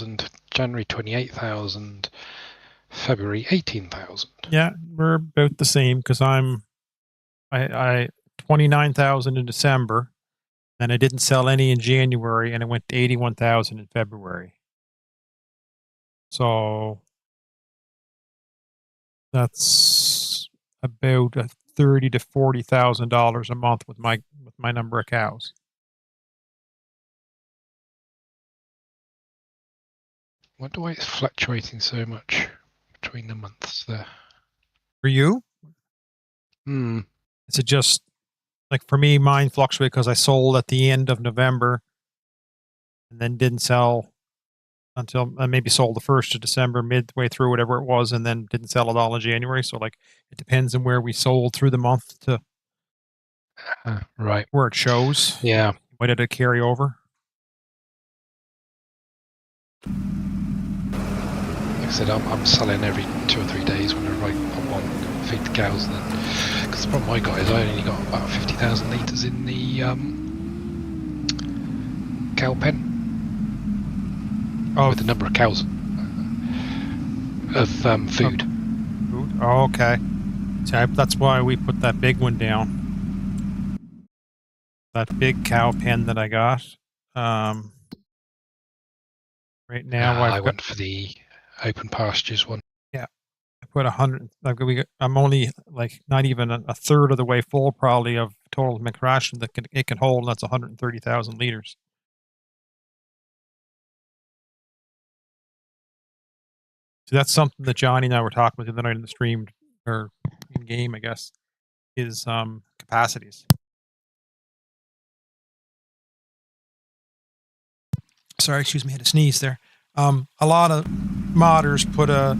30,000, January 28,000, February 18,000. Yeah, we're about the same because I 29,000 in December, and I didn't sell any in January, and it went to 81,000 in February. So that's about $30,000 to $40,000 a month with my number of cows. Wonder why it's fluctuating so much between the months there. For you? Is it just like for me? Mine fluctuated because I sold at the end of November, and then didn't sell until maybe sold the 1st of December, midway through, whatever it was, and then didn't sell it all in January. So like it depends on where we sold through the month to right where it shows. Yeah. Why did it carry over? Like I said, I'm selling every 2 or 3 days whenever I want to feed the cows. Then, because the problem I got is I only got about 50,000 litres in the cow pen. With the number of cows of food. Food? Oh, okay. So that's why we put that big one down. That big cow pen that I got. Right now, I went for the open pastures one. Yeah, I put 100. I'm only like not even a third of the way full, probably, of total mixed ration that it can hold. And that's 130,000 liters. So that's something that Johnny and I were talking about the other night in the stream or in game, I guess, is capacities. Sorry, excuse me, I had to sneeze there. A lot of modders put a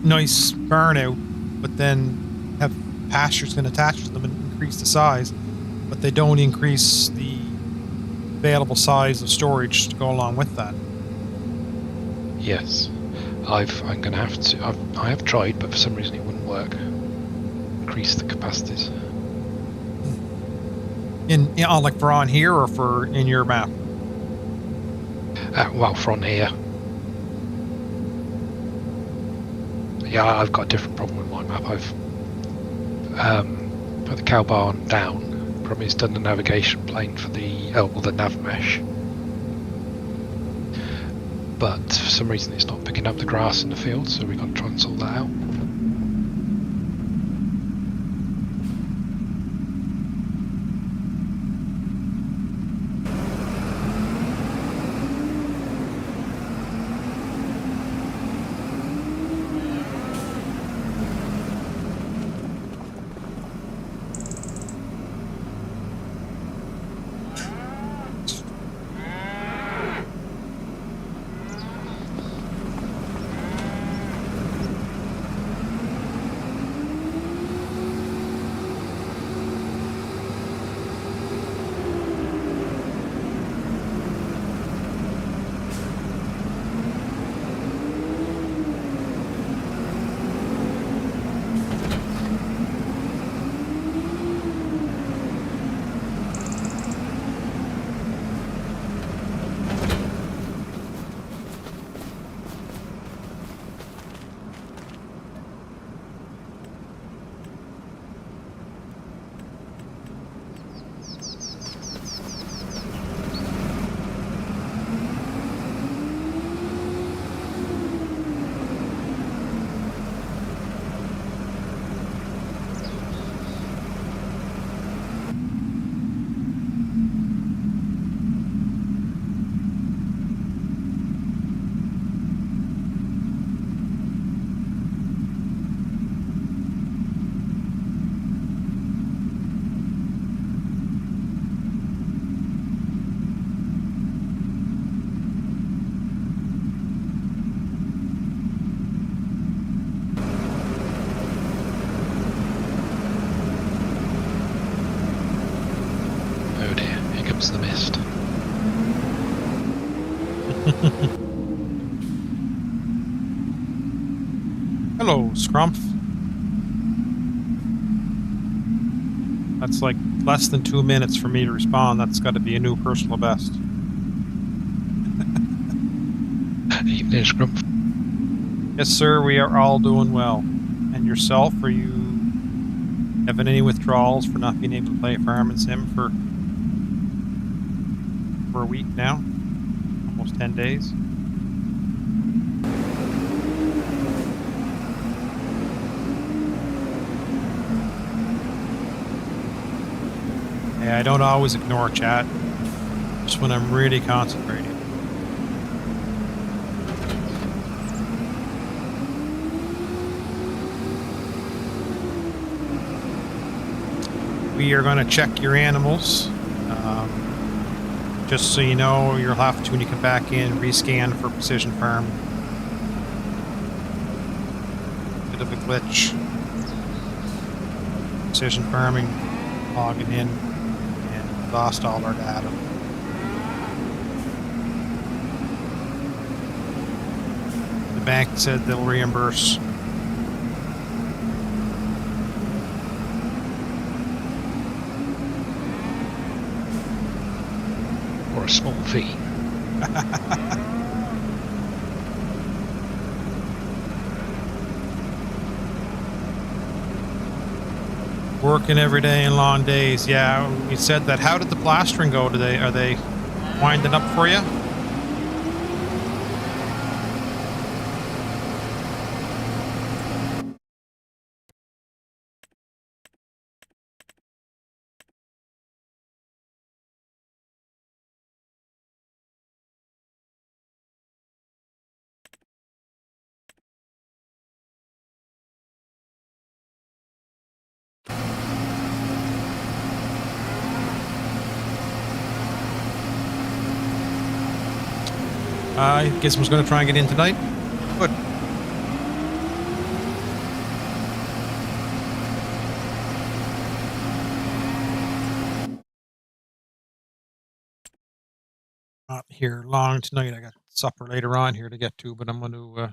nice barn out, but then have pastures going to attach to them and increase the size, but they don't increase the available size of storage to go along with that. Yes, I'm going to have to. I have tried, but for some reason it wouldn't work. Increase the capacities. Like for on here or for in your map? Well, for on here. Yeah, I've got a different problem with my map. I've put the cow barn down. Problem is, done the navigation plane for the nav mesh. But for some reason it's not picking up the grass in the field, so we've got to try and sort that out. The mist. Hello, Scrumph. That's like less than 2 minutes for me to respond. That's got to be a new personal best. Evening, Scrump. Yes, sir, we are all doing well. And yourself, are you having any withdrawals for not being able to play Farm and Sim for a week now? Almost 10 days? Yeah, I don't always ignore chat, just when I'm really concentrating. We are going to check your animals. Just so you know, you'll have to, when you come back in, rescan for Precision Farm. Bit of a glitch. Precision Farming, logging in, and we lost all our data. The bank said they'll reimburse. Or a small fee. Working every day and long days. Yeah, we said that. How did the plastering go today? Are they winding up for you? Gizmo's going to try and get in tonight. Good. Not here long tonight. I got supper later on here to get to, but I'm going to. I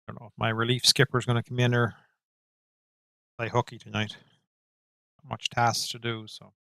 don't know if my relief skipper is going to come in or play hooky tonight. Not much tasks to do, so.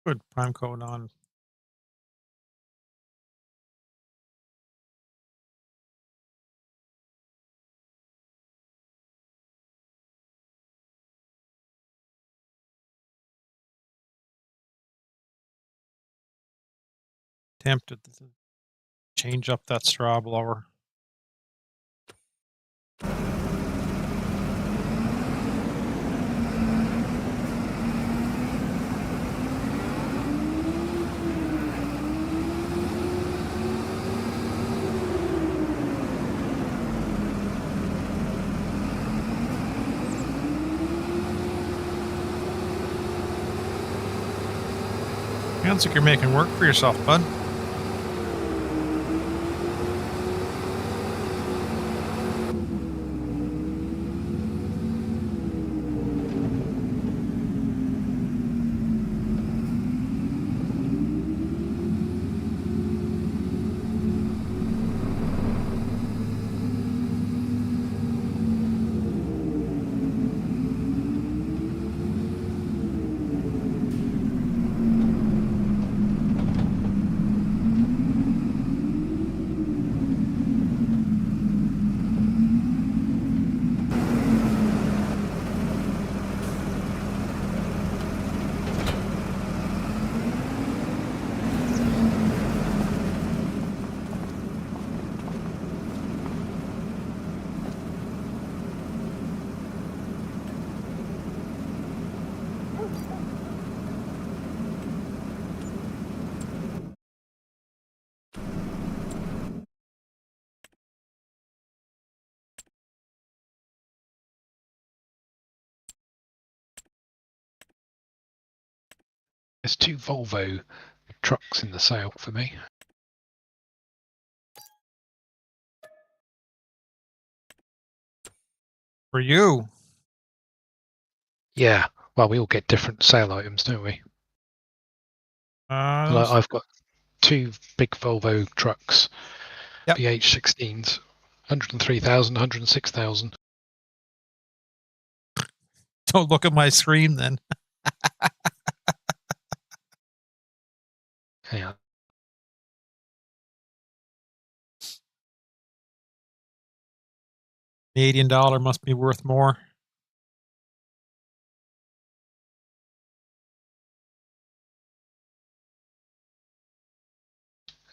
Good. Prime code on. Tempted to change up that straw blower. Sounds like you're making work for yourself, bud. There's 2 Volvo trucks in the sale for me. For you. Yeah. Well, we all get different sale items, don't we? Like I've got 2 big Volvo trucks, Yep. PH16s, 103,000, 106,000. Don't look at my screen then. Yeah. Canadian dollar must be worth more.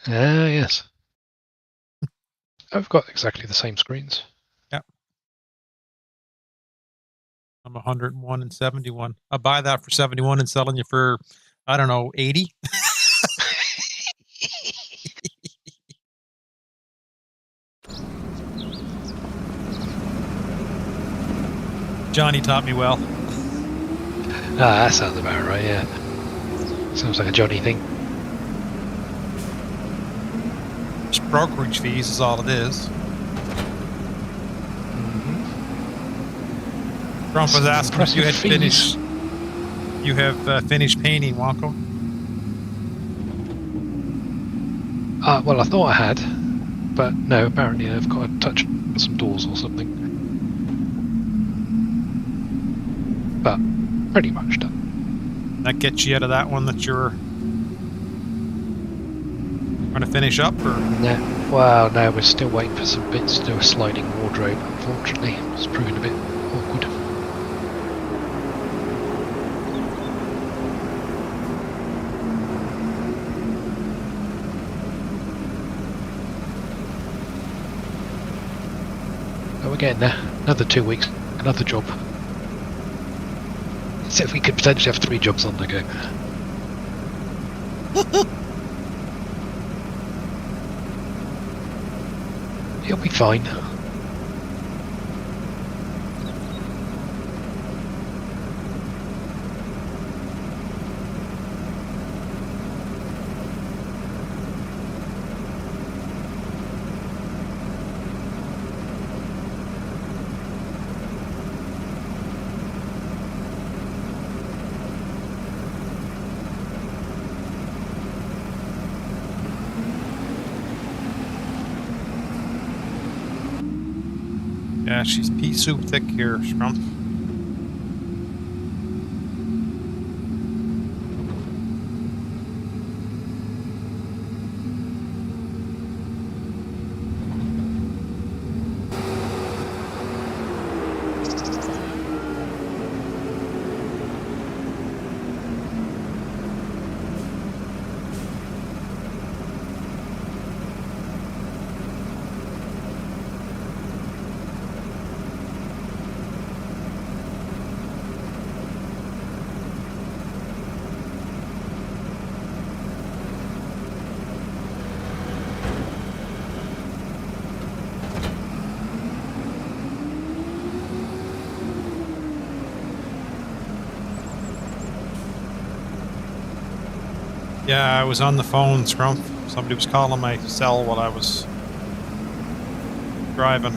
Ah, yes. I've got exactly the same screens. Yep. I'm 101 and 71. I'll buy that for 71 and selling you for, I don't know, 80. Johnny taught me well. Ah, that sounds about right, yeah. Sounds like a Johnny thing. Just brokerage fees is all it is. Trump was asking if you had finished. You have finished painting, Wonko? Well, I thought I had, but no, apparently I've got to touch some doors or something. But pretty much done. That gets you out of that one that you're going to finish up, or? No, well, no, we're still waiting for some bits to do a sliding wardrobe, unfortunately. It's proving a bit awkward. But we're getting there. Another 2 weeks, another job. So if we could potentially have 3 jobs on the go. He'll be fine. Yeah, she's pea soup thick here, Scrump. Yeah, I was on the phone, Scrump. Somebody was calling my cell while I was driving.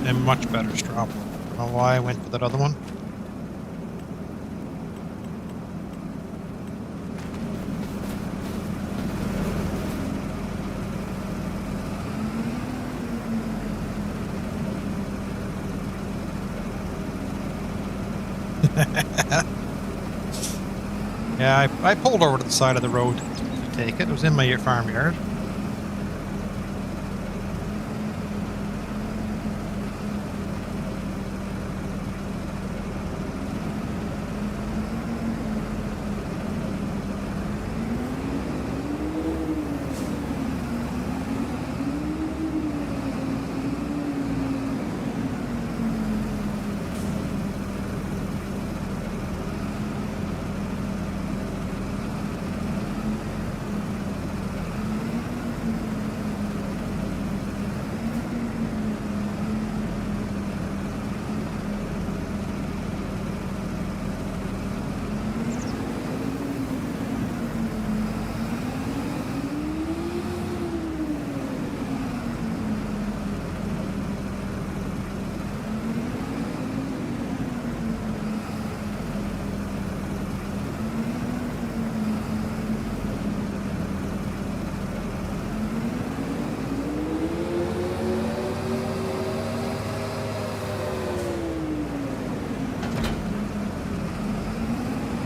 A much better strap. I don't know why I went for that other one. Yeah, I pulled over to the side of the road to take it. It was in my farmyard.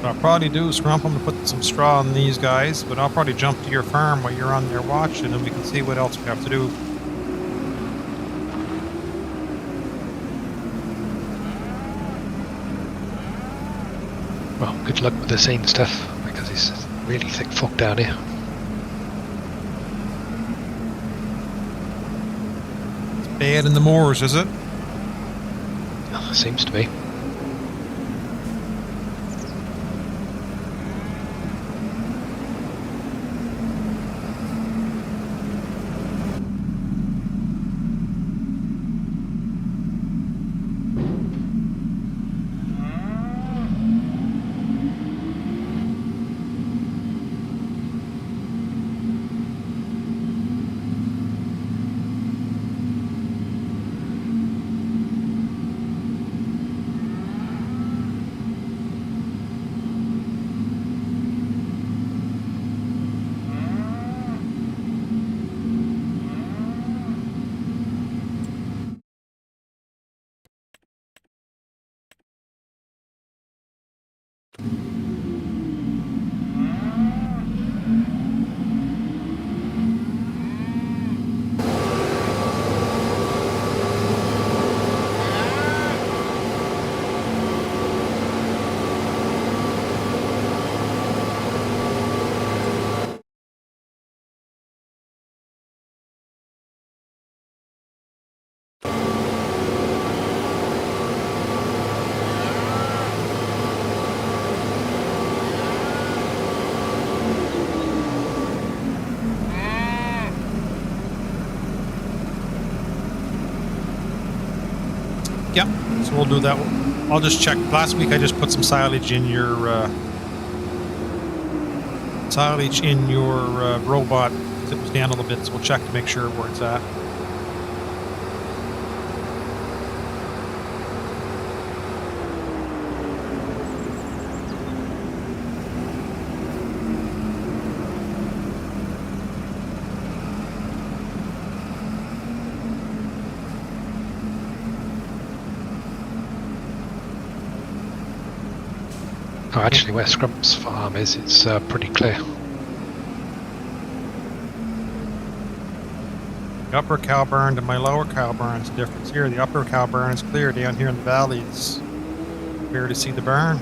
I'll probably do, Scrump, I'm going to put some straw on these guys, but I'll probably jump to your farm while you're on there watching, and we can see what else we have to do. Well, good luck with the scene stuff, because it's really thick fog down here. It's bad in the moors, is it? Seems to be. Yep, so we'll do that. I'll just check. Last week I just put some silage in your robot because it was down a little bit, so we'll check to make sure where it's at. Oh, actually, where Scrump's farm is, it's pretty clear. The upper cow barn to my lower cow barn's the difference here. The upper cow barn is clear. Down here in the valley, it's clear to see the barn.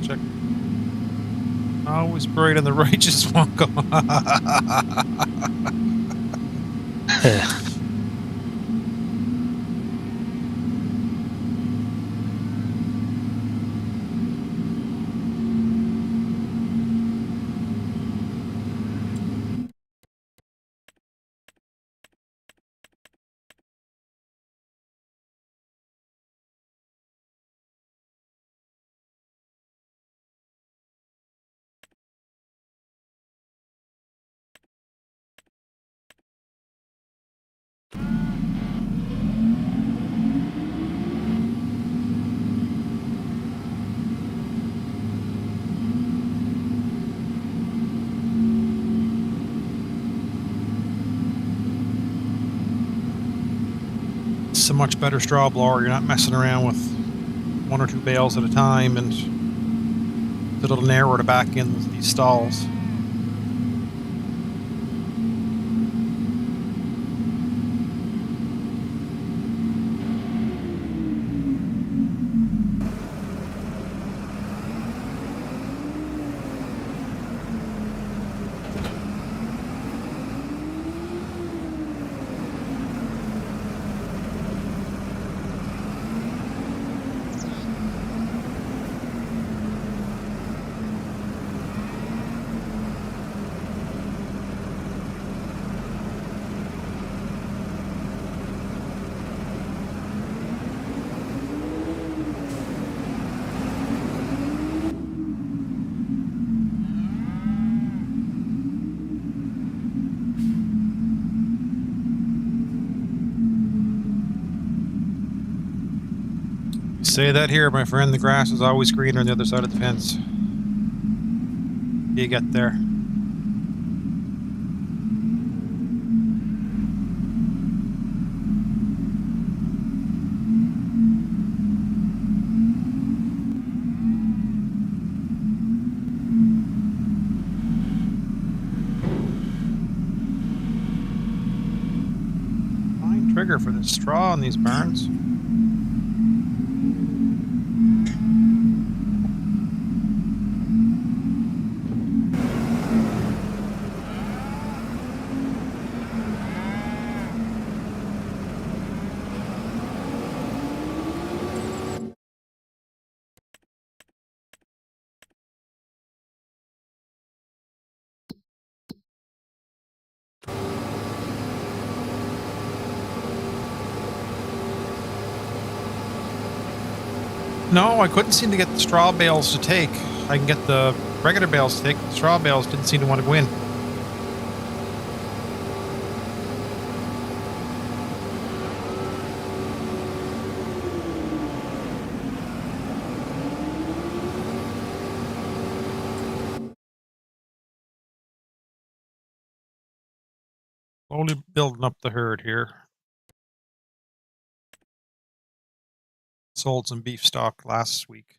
Check. Always bright on the righteous one. It's a much better straw blower. You're not messing around with 1 or 2 bales at a time, and it's a little narrower to back in these stalls. Say that here, my friend. The grass is always greener on the other side of the fence. You get there. Fine trigger for the straw in these barns. No, I couldn't seem to get the straw bales to take. I can get the regular bales to take. The straw bales didn't seem to want to go in. Slowly building up the herd here. Sold some beef stock last week.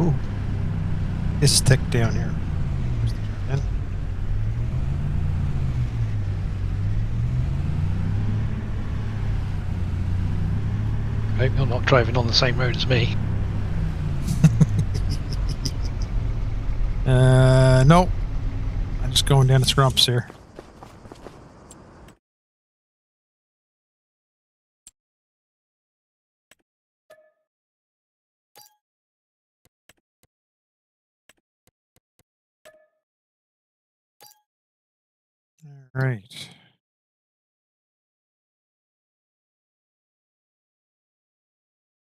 Ooh, it's thick down here. I hope you're not driving on the same road as me. No. I'm just going down the scrumps here. All right.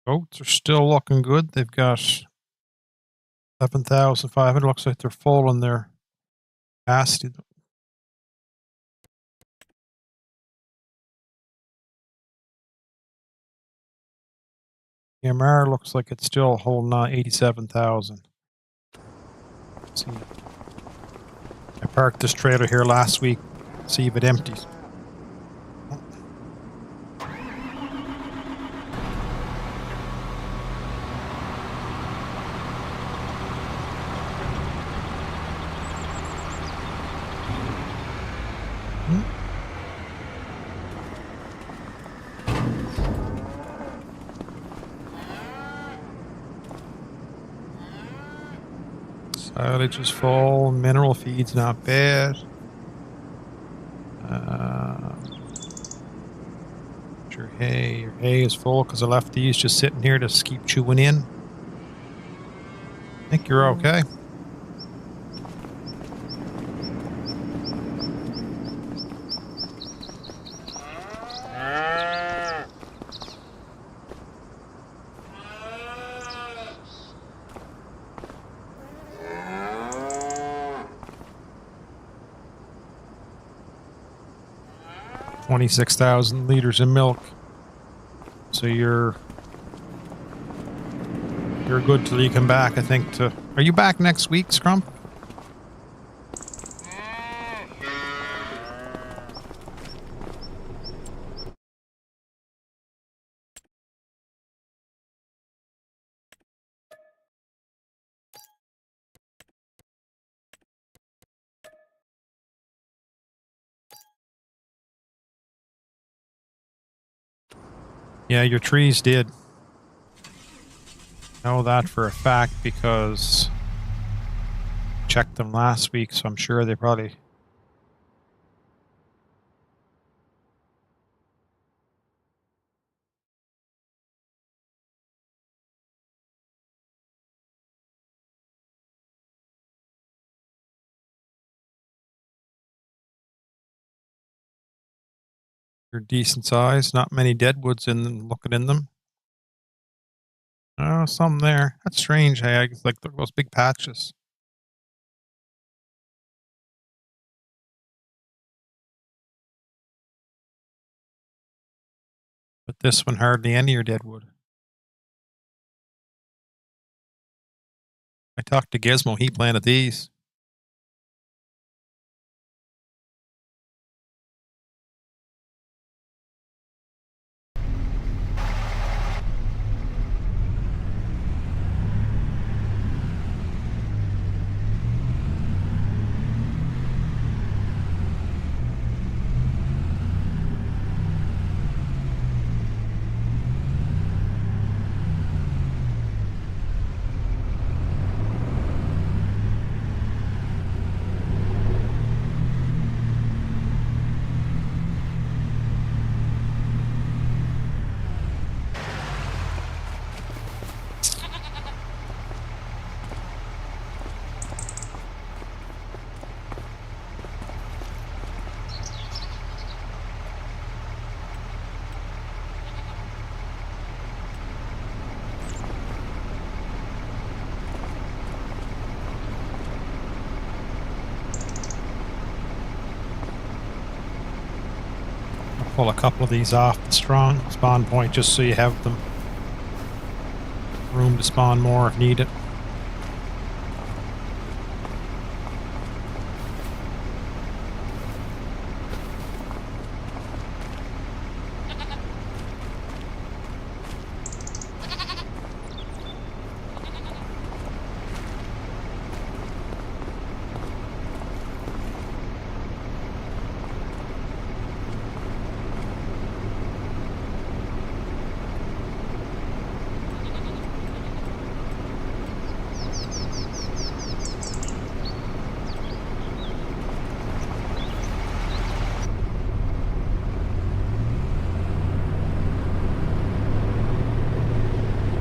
Goats are still looking good. They've got 11,500. Looks like they're full in their capacity. MR looks like it's still holding on 87,000. See, I parked this trailer here last week. See if it empties. Silage is full. Mineral feed's not bad. Your hay is full because I left these just sitting here to keep chewing in. I think you're okay. $26,000 liters of milk. So you're good till you come back, I think. Are you back next week, Scrump? Yeah, your trees did. Know that for a fact because I checked them last week, so I'm sure they probably... They're decent size. Not many deadwoods looking in them. Oh, some there. That's strange. Hey, it's like those big patches. But this one, hardly any are deadwood. I talked to Gizmo. He planted these. Pull a couple of these off the strong spawn point just so you have them room to spawn more if needed.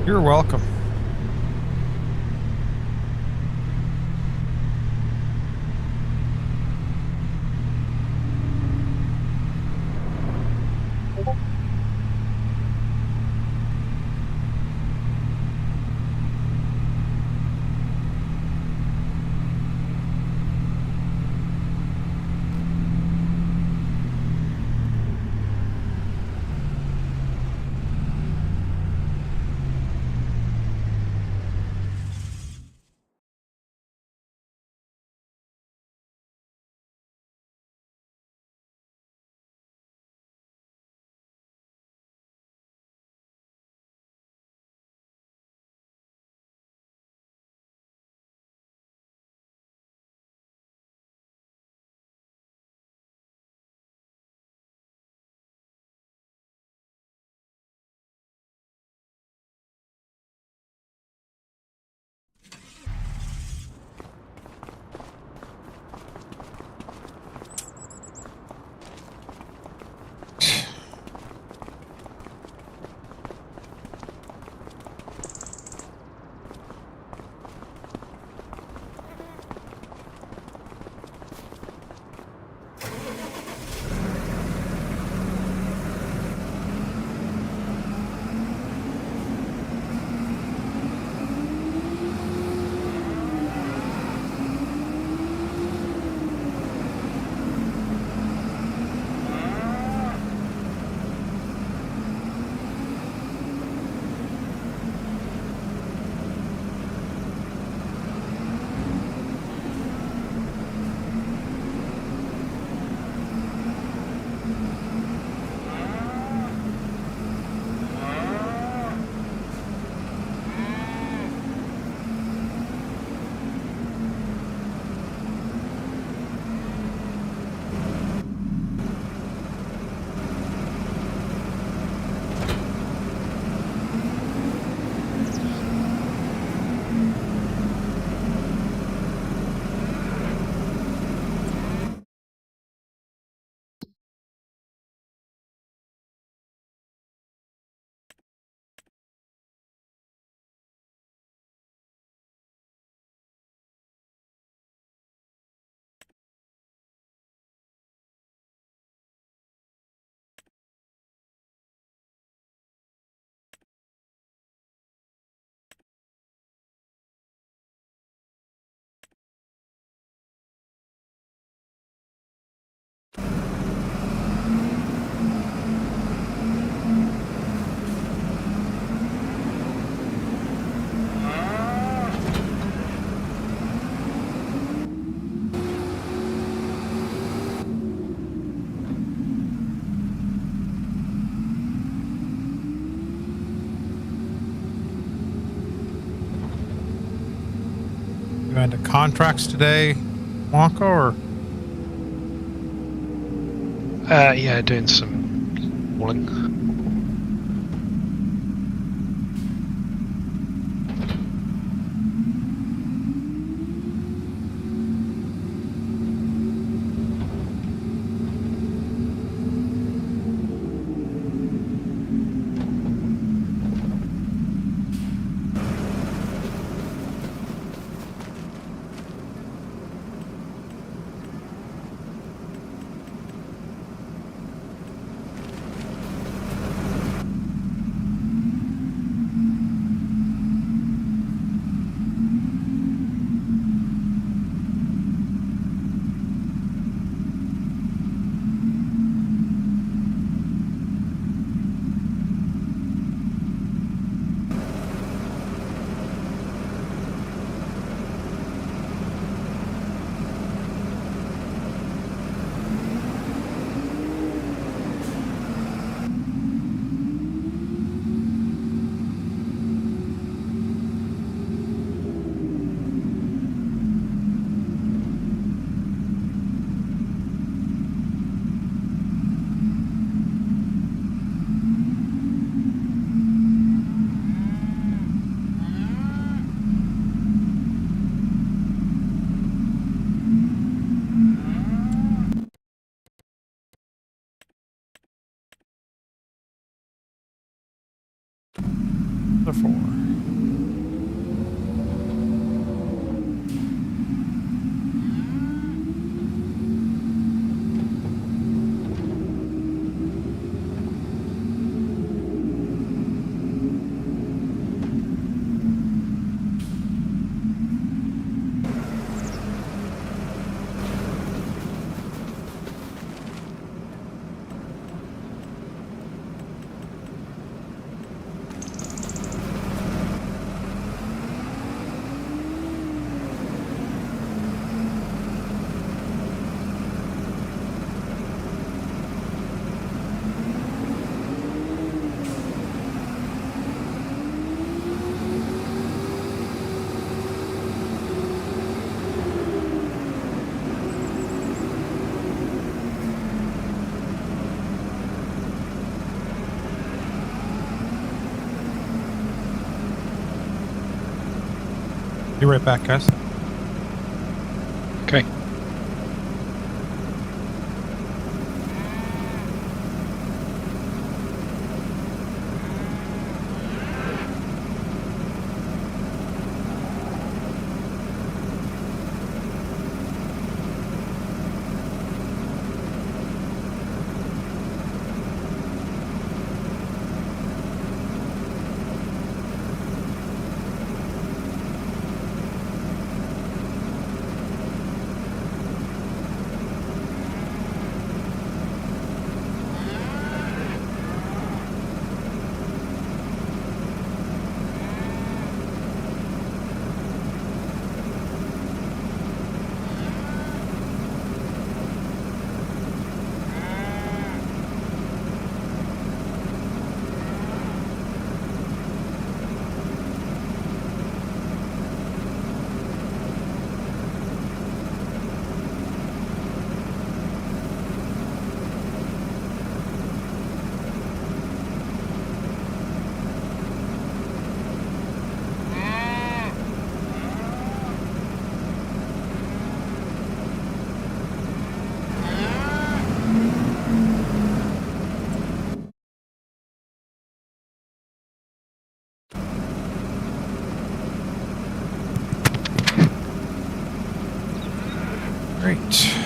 You're welcome. You had the contracts today, Wonka, or Yeah, doing some walling. the 4? Be right back, guys. Okay. Great.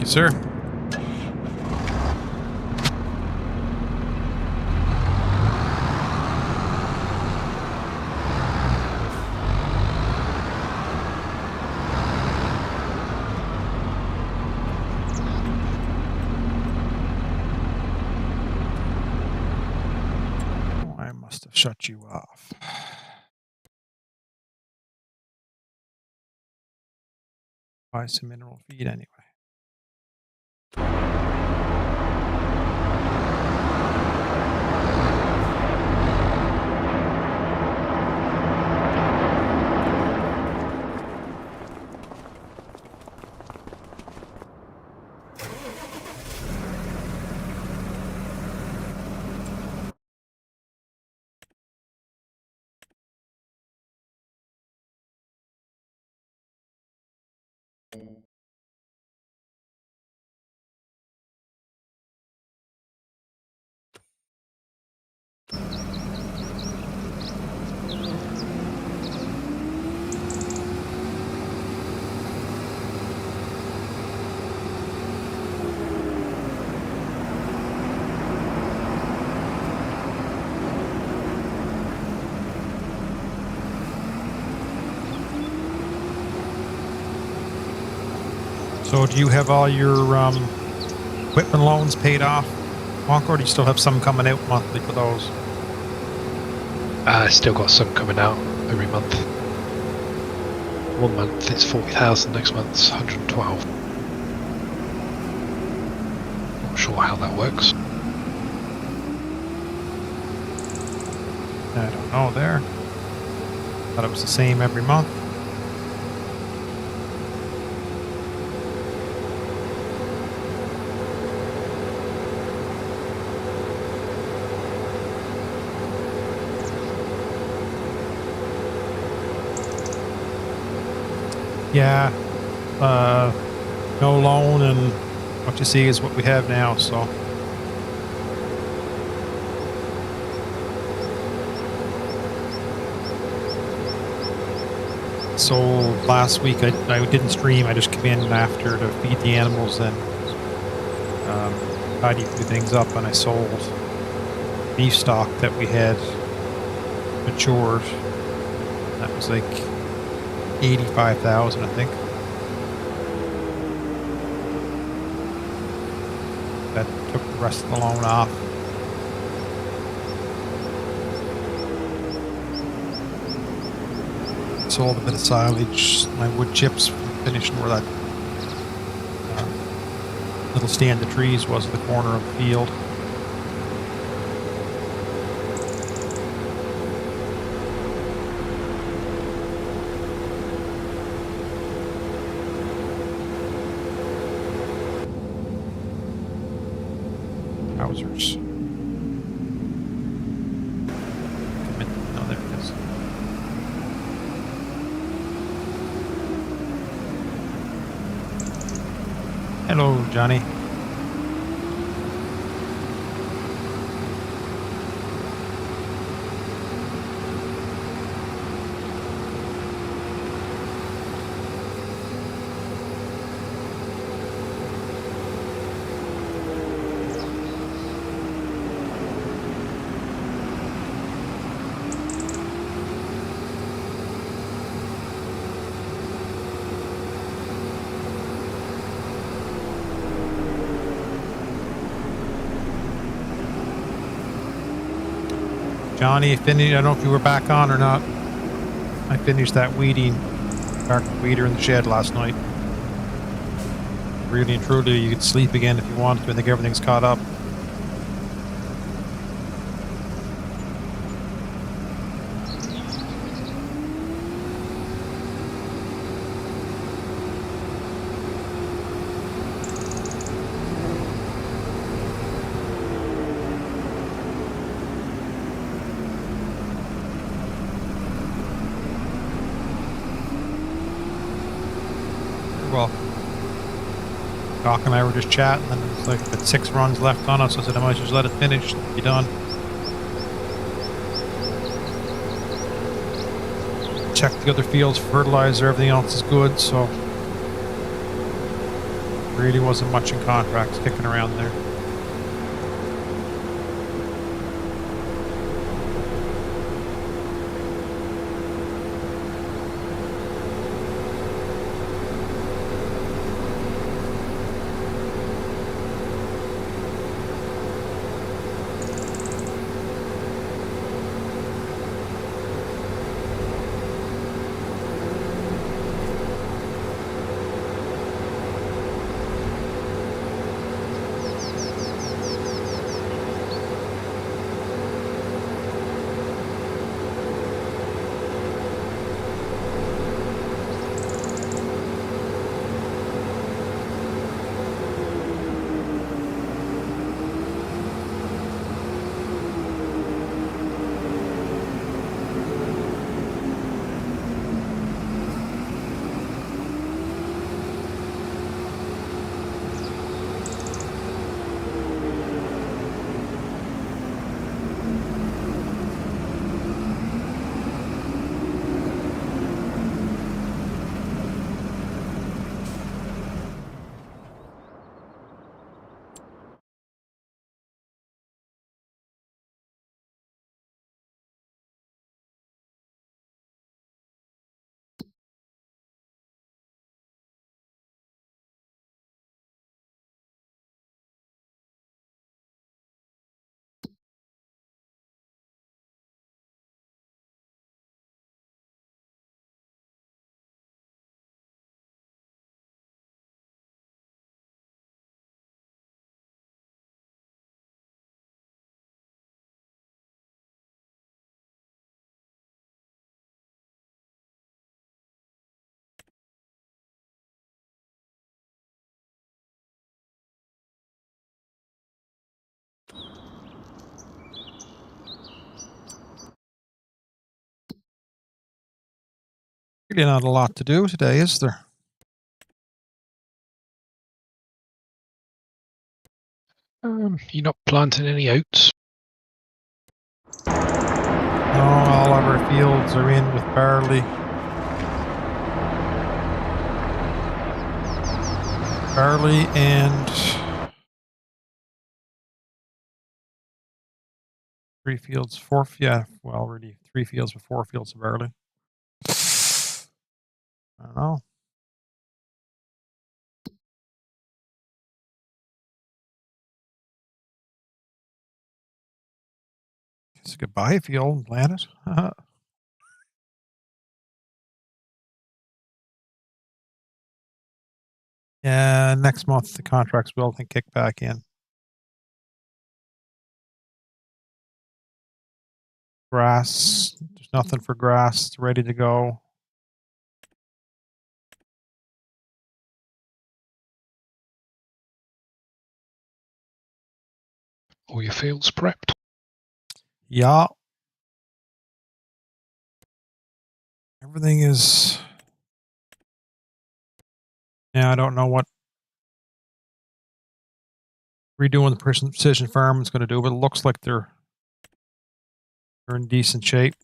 sir. Oh, I must have shut you off. Buy some mineral feed anyway. So do you have all your equipment loans paid off, Monk, or do you still have some coming out monthly for those? I still got some coming out every month. 1 month it's 40,000, next month's 112. Not sure how that works. I don't know there. Thought it was the same every month. Yeah, no loan, and what you see is what we have now, so. So last week I didn't stream, I just came in after to feed the animals and tidy a few things up, and I sold beef stock that we had matured. That was like 85,000, I think. That took the rest of the loan off. Sold a bit of silage, my wood chips, finishing where that little stand of trees was at the corner of the field. Trousers. No, there it is. Hello, Johnny. Johnny, I don't know if you were back on or not. I finished that weeding, dark weeder in the shed last night. Really and truly, you could sleep again if you wanted to. I think everything's caught up. Well, Doc and I were just chatting, and it was like about 6 runs left on us. I said I might just let it finish, be done. Check the other fields for fertilizer, everything else is good, so Really wasn't much in contracts kicking around there. Really not a lot to do today, is there? You're not planting any oats? No, all of our fields are in with barley. Barley and 3 fields, 4, yeah, well, already 3 fields with 4 fields of barley. I don't know. Guess I could buy a field and plant it. Yeah, next month the contracts will, I think, kick back in. Grass, there's nothing for grass. It's ready to go. All your fields prepped? Yeah. Everything is. Yeah, I don't know what redoing the precision farm is going to do, but it looks like they're in decent shape.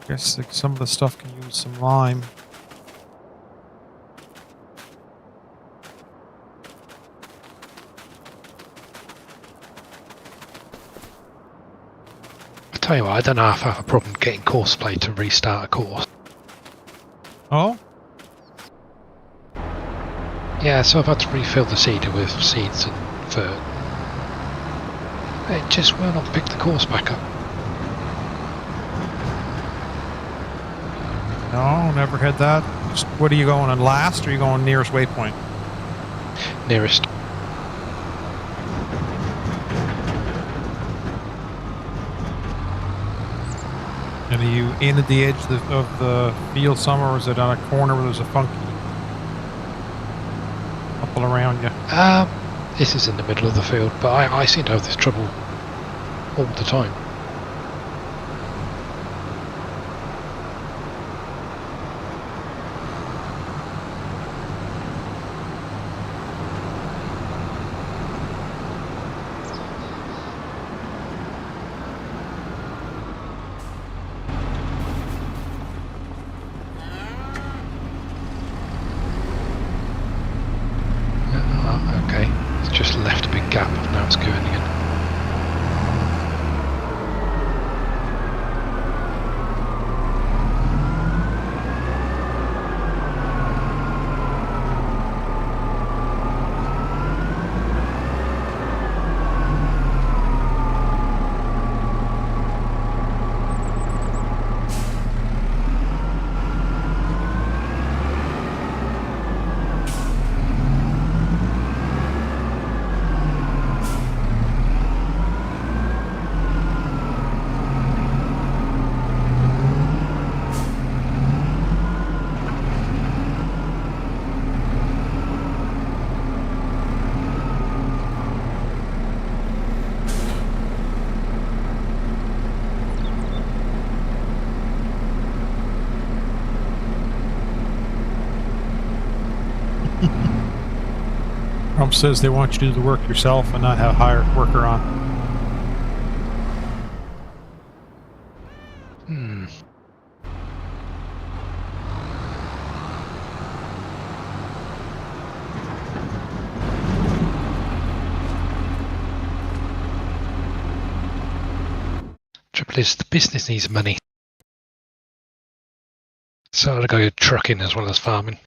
Guess like some of the stuff can use some lime. I tell you what, I don't know if I have a problem getting course play to restart a course. Oh? Yeah, so I've had to refill the seeder with seeds and fert. It just will not pick the course back up. No, never had that. Just, what are you going on, last, or are you going nearest waypoint? Nearest. And are you in at the edge of the field somewhere, or is it on a corner where there's a funky couple around you? This is in the middle of the field, but I seem to have this trouble all the time. Okay, it's just left a big gap, now it's going again. Trump says they want you to do the work yourself and not have a hired worker on. Trouble is, the business needs money. So I've got to go trucking as well as farming.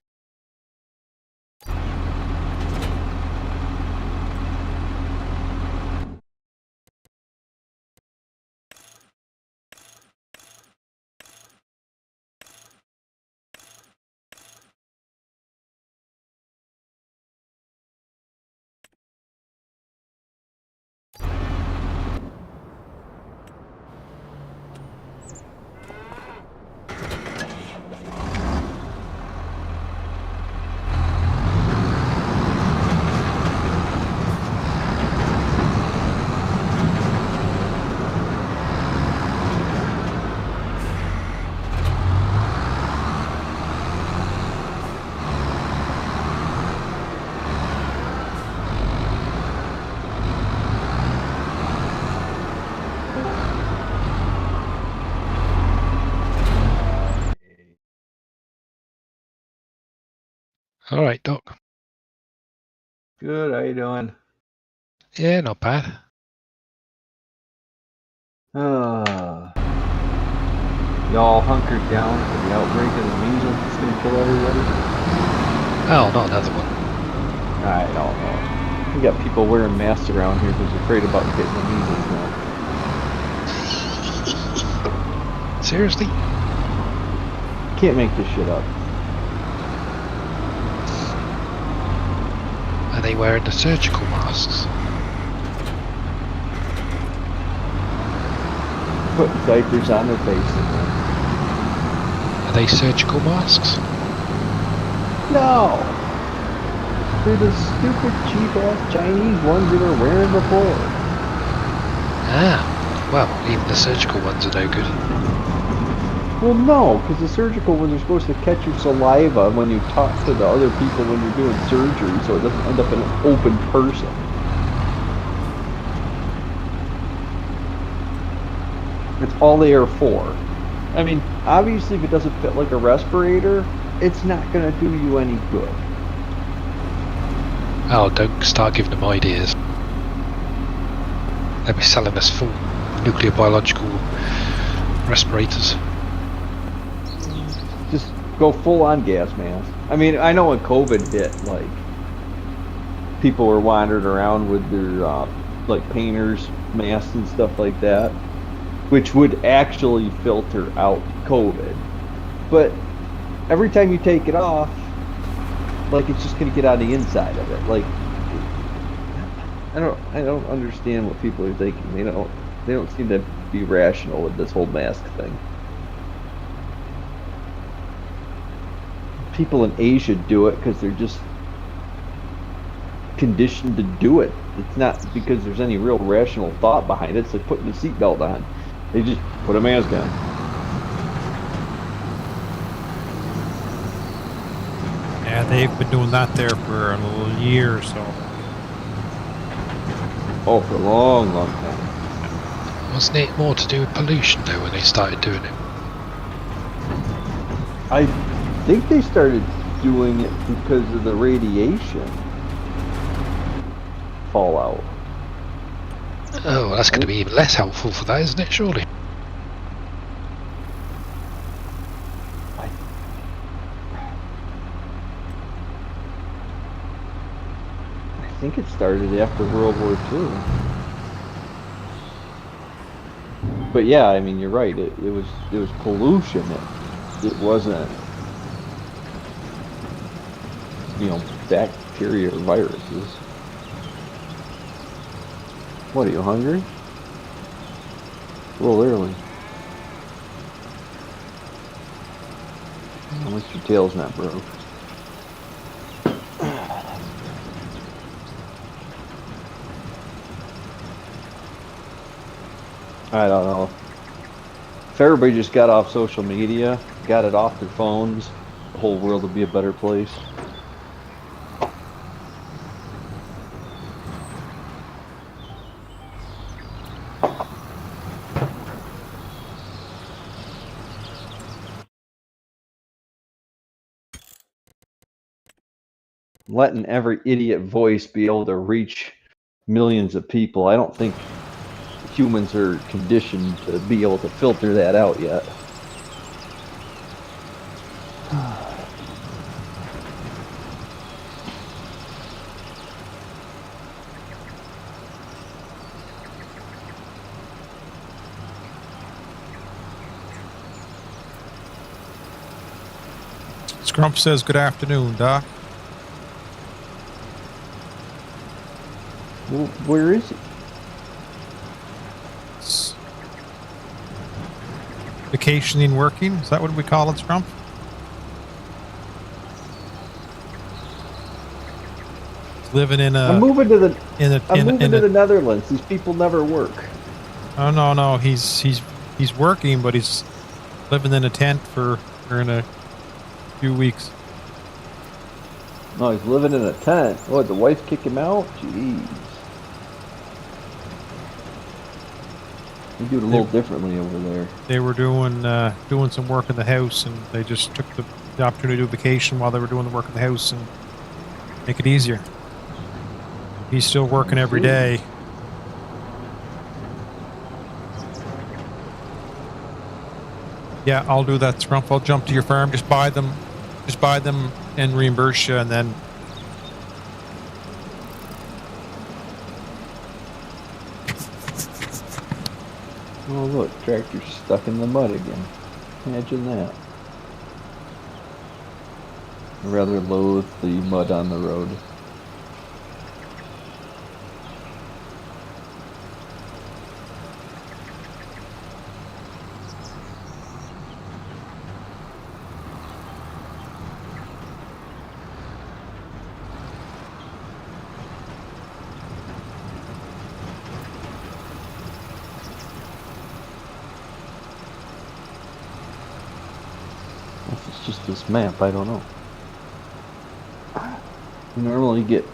All right, Doc. Good, how you doing? Yeah, not bad. Y'all hunkered down for the outbreak of the measles that's gonna kill everybody? Oh, not another one. I don't know. We got people wearing masks around here because they're afraid about getting the measles now. Seriously? Can't make this shit up. Are they wearing the surgical masks? Putting diapers on their faces. Are they surgical masks? No! They're the stupid cheap-ass Chinese ones that are wearing before. Ah, well, even the surgical ones are no good. Well, no, because the surgical ones are supposed to catch your saliva when you talk to the other people when you're doing surgery, so it doesn't end up in an open person. That's all they are for. I mean, obviously, if it doesn't fit like a respirator, it's not going to do you any good. Oh, don't start giving them ideas. They'll be selling us full nuclear biological respirators. Just go full on gas mask. I mean, I know when COVID hit, like, people were wandering around with their, like, painters, masks and stuff like that, which would actually filter out COVID. But every time you take it off, like, it's just gonna get on the inside of it. Like, I don't understand what people are thinking. They don't seem to be rational with this whole mask thing. People in Asia do it because they're just conditioned to do it. It's not because there's any real rational thought behind it. It's like putting the seatbelt on. They just put a mask on. Yeah, they've been doing that there for a little year or so. Oh, for a long, long time. Wasn't it more to do with pollution though when they started doing it? I think they started doing it because of the radiation fallout. Oh, well, that's going to be even less helpful for that, isn't it? Surely. I think it started after World War II. But yeah, I mean, you're right. It was pollution. It wasn't, bacteria or viruses. What, are you hungry? A little early. Unless your tail's not broke. I don't know. If everybody just got off social media, got it off their phones, the whole world would be a better place. Letting every idiot voice be able to reach millions of people. I don't think humans are conditioned to be able to filter that out yet. Scrump says, "Good afternoon, Doc." Well, where is he? It's vacationing, working. Is that what we call it, Scrump? Living in a. I'm moving to the. In a. I'm In, moving in to a, the Netherlands. These people never work. Oh no, he's working, but he's living in a tent for in a few weeks. No, he's living in a tent. What? The wife kick him out? Jeez. They do it a little differently over there. They were doing some work in the house, and they just took the opportunity to do a vacation while they were doing the work in the house and make it easier. He's still working every day. Yeah, I'll do that, Scrump. I'll jump to your farm. Just buy them and reimburse you, and then. Oh look, tractor's stuck in the mud again. Imagine that. I rather loathe the mud on the road. If it's just this map, I don't know. You normally get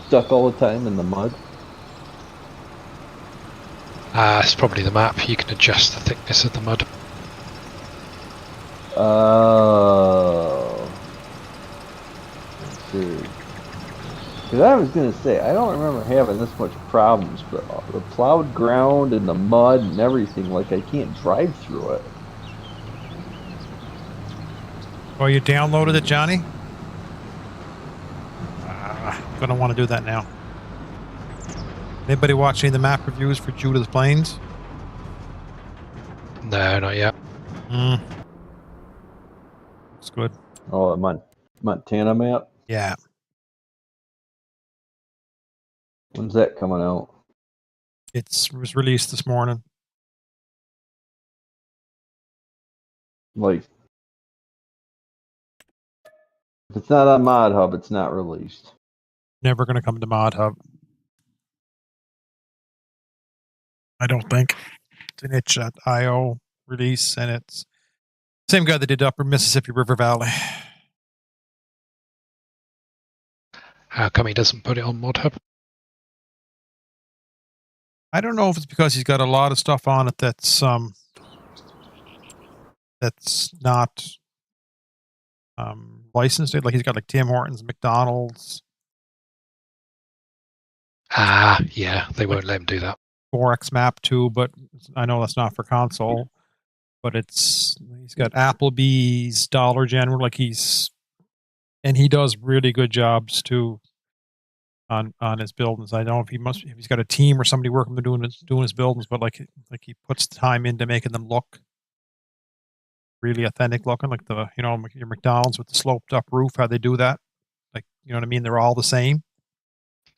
stuck all the time in the mud. It's probably the map. You can adjust the thickness of the mud. Oh. Let's see. Because I was going to say, I don't remember having this much problems, but the plowed ground and the mud and everything, like I can't drive through it. Oh, you downloaded it, Johnny? Gonna want to do that now. Anybody watching the map reviews for Judith Plains? No, not yet. Looks good. Oh, Montana map? Yeah. When's that coming out? It was released this morning. Like, if it's not on Mod Hub, it's not released. Never going to come to Mod Hub. I don't think. It's an itch.io release, and it's same guy that did Upper Mississippi River Valley. How come he doesn't put it on ModHub? I don't know if it's because he's got a lot of stuff on it that's not licensed. Like he's got like Tim Hortons, McDonald's. Ah, yeah, they won't let him do that. Forex Map too, but I know that's not for console. But he's got Applebee's, Dollar General, and he does really good jobs too on his buildings. I don't know if he's got a team or somebody working doing his buildings, but like he puts time into making them look really authentic looking, like your McDonald's with the sloped up roof, how they do that. Like, you know what I mean? They're all the same.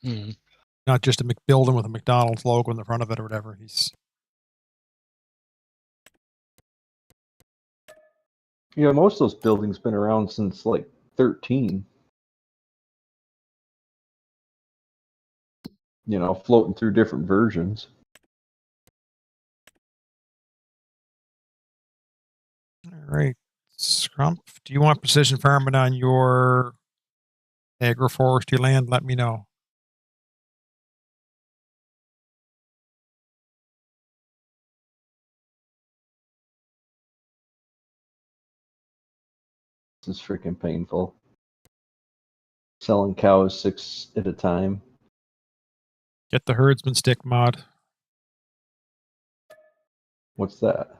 Mm. Not just a building with a McDonald's logo in the front of it or whatever. Most of those buildings been around since like 13. Floating through different versions. All right. Scrump, do you want precision farming on your agroforestry land? Let me know. This is freaking painful. Selling cows 6 at a time. Get the herdsman stick mod. What's that?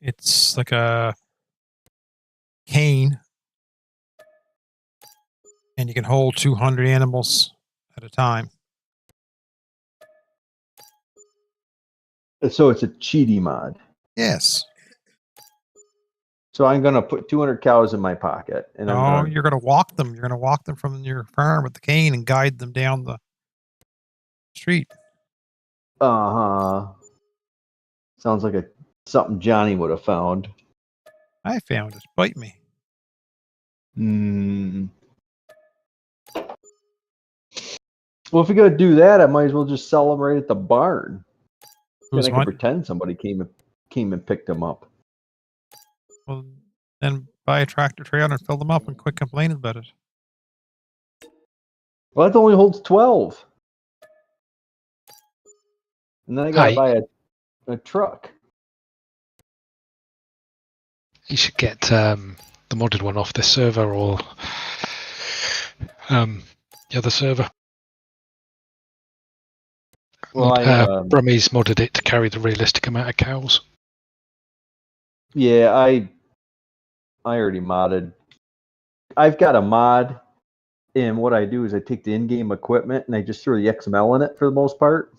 It's like a cane, and you can hold 200 animals at a time. So it's a cheaty mod. Yes. So I'm gonna put 200 cows in my pocket, and You're gonna walk them. You're gonna walk them from your farm with the cane and guide them down the street. Sounds like something Johnny would have found. I found it. Bite me. Well, if you're gonna do that, I might as well just sell them right at the barn. Then I can What? pretend somebody came and picked them up. Well, then buy a tractor trailer and fill them up and quit complaining about it. Well, that only holds 12. And then I gotta buy a truck. You should get the modded one off this server or the other server. Well, Brummies modded it to carry the realistic amount of cows. Yeah, I already modded. I've got a mod, and what I do is I take the in-game equipment and I just throw the XML in it for the most part.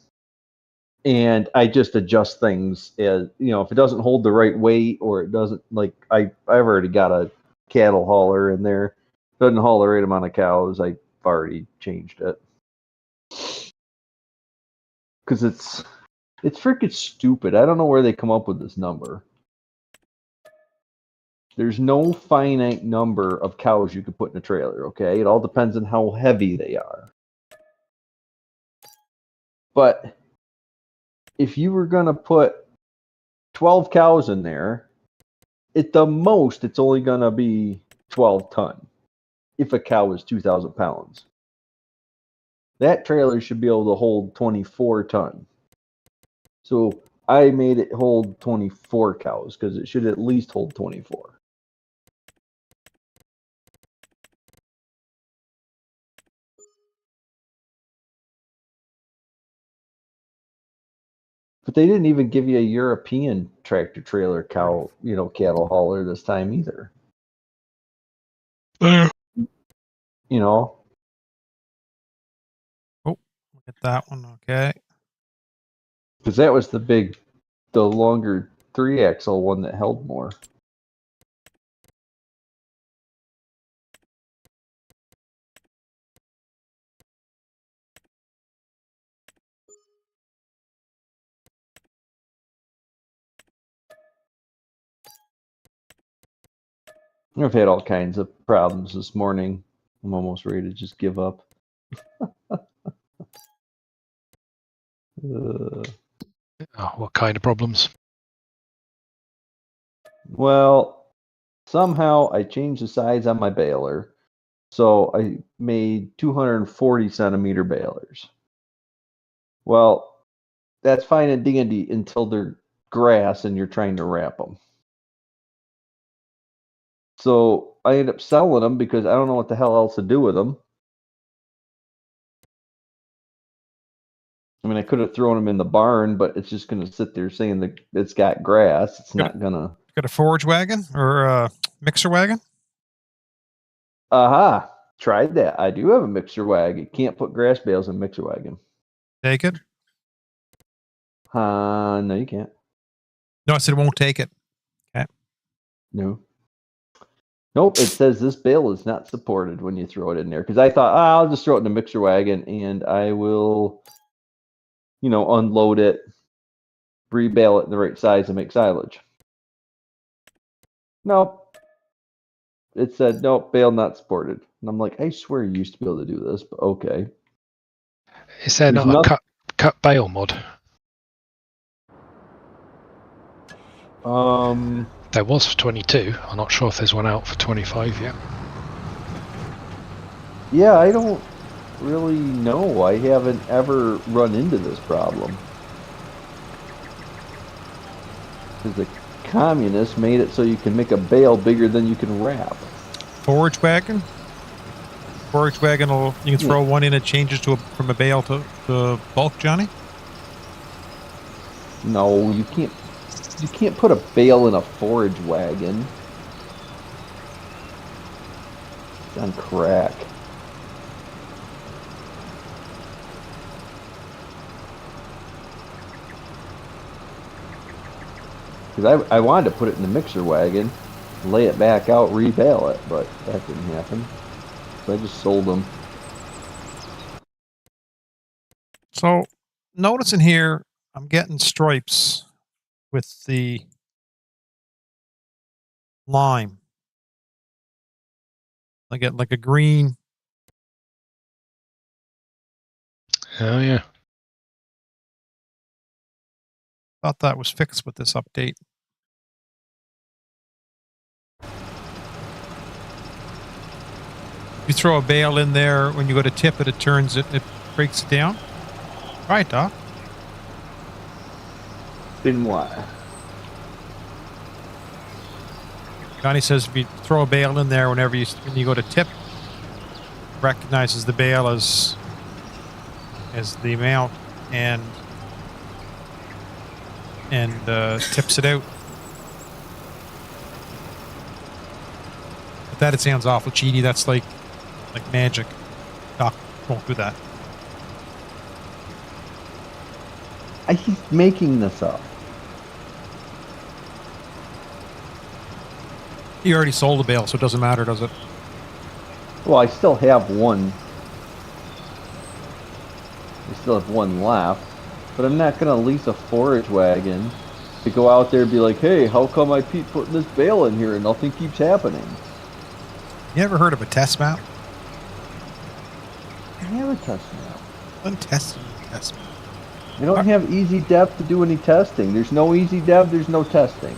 And I just adjust things as, if it doesn't hold the right weight or it doesn't, like, I've already got a cattle hauler in there. Doesn't haul the right amount of cows. I've already changed it. Because it's freaking stupid. I don't know where they come up with this number. There's no finite number of cows you could put in a trailer, okay? It all depends on how heavy they are. But if you were going to put 12 cows in there, at the most, it's only going to be 12 ton if a cow is 2,000 pounds. That trailer should be able to hold 24 ton. So I made it hold 24 cows because it should at least hold 24. But they didn't even give you a European tractor trailer cattle hauler this time either. Oh, Oh, look at that one. Okay. Because that was the longer 3-axle one that held more. I've had all kinds of problems this morning. I'm almost ready to just give up. Oh, what kind of problems? Well, somehow I changed the size on my baler. So I made 240 centimeter balers. Well, that's fine and dandy until they're grass and you're trying to wrap them. So I end up selling them because I don't know what the hell else to do with them. I mean, I could have thrown them in the barn, but it's just going to sit there saying that it's got grass. It's not going to. Got a forage wagon or a mixer wagon? Aha! Tried that. I do have a mixer wagon. Can't put grass bales in mixer wagon. Take it? No, you can't. No, I said it won't take it. Okay. No. Nope, it says this bale is not supported when you throw it in there. Because I thought, I'll just throw it in the mixer wagon and I will, unload it, rebale it in the right size and make silage. Nope. It said, nope, bale not supported. And I'm like, I swear you used to be able to do this, but okay. Is there There's not a cut bale mod? There was for 22. I'm not sure if there's one out for 25 yet. Yeah, I don't really know. I haven't ever run into this problem. Because the communists made it so you can make a bale bigger than you can wrap. Forage wagon? Forage wagon, you can throw one in, it changes from a bale to bulk, Johnny? No, you can't. You can't put a bale in a forage wagon. It's on crack. Because I wanted to put it in the mixer wagon, lay it back out, rebale it, but that didn't happen. So I just sold them. So, noticing here, I'm getting stripes with the lime. I get like a green. Oh, yeah. Thought that was fixed with this update. You throw a bale in there, when you go to tip it, it turns it breaks it down. Right, Doc? In what? Johnny says if you throw a bale in there when you go to tip, it recognizes the bale as the amount and tips it out. But that it sounds awful cheaty. That's like magic. Doc won't do that. He's making this up. You already sold the bale, so it doesn't matter, does it? Well, I still have one. I still have one left. But I'm not going to lease a forage wagon to go out there and be like, hey, how come I keep putting this bale in here and nothing keeps happening? You ever heard of a test map? I have a test map. Untested test map. I don't have easy dev to do any testing. There's no easy dev, there's no testing.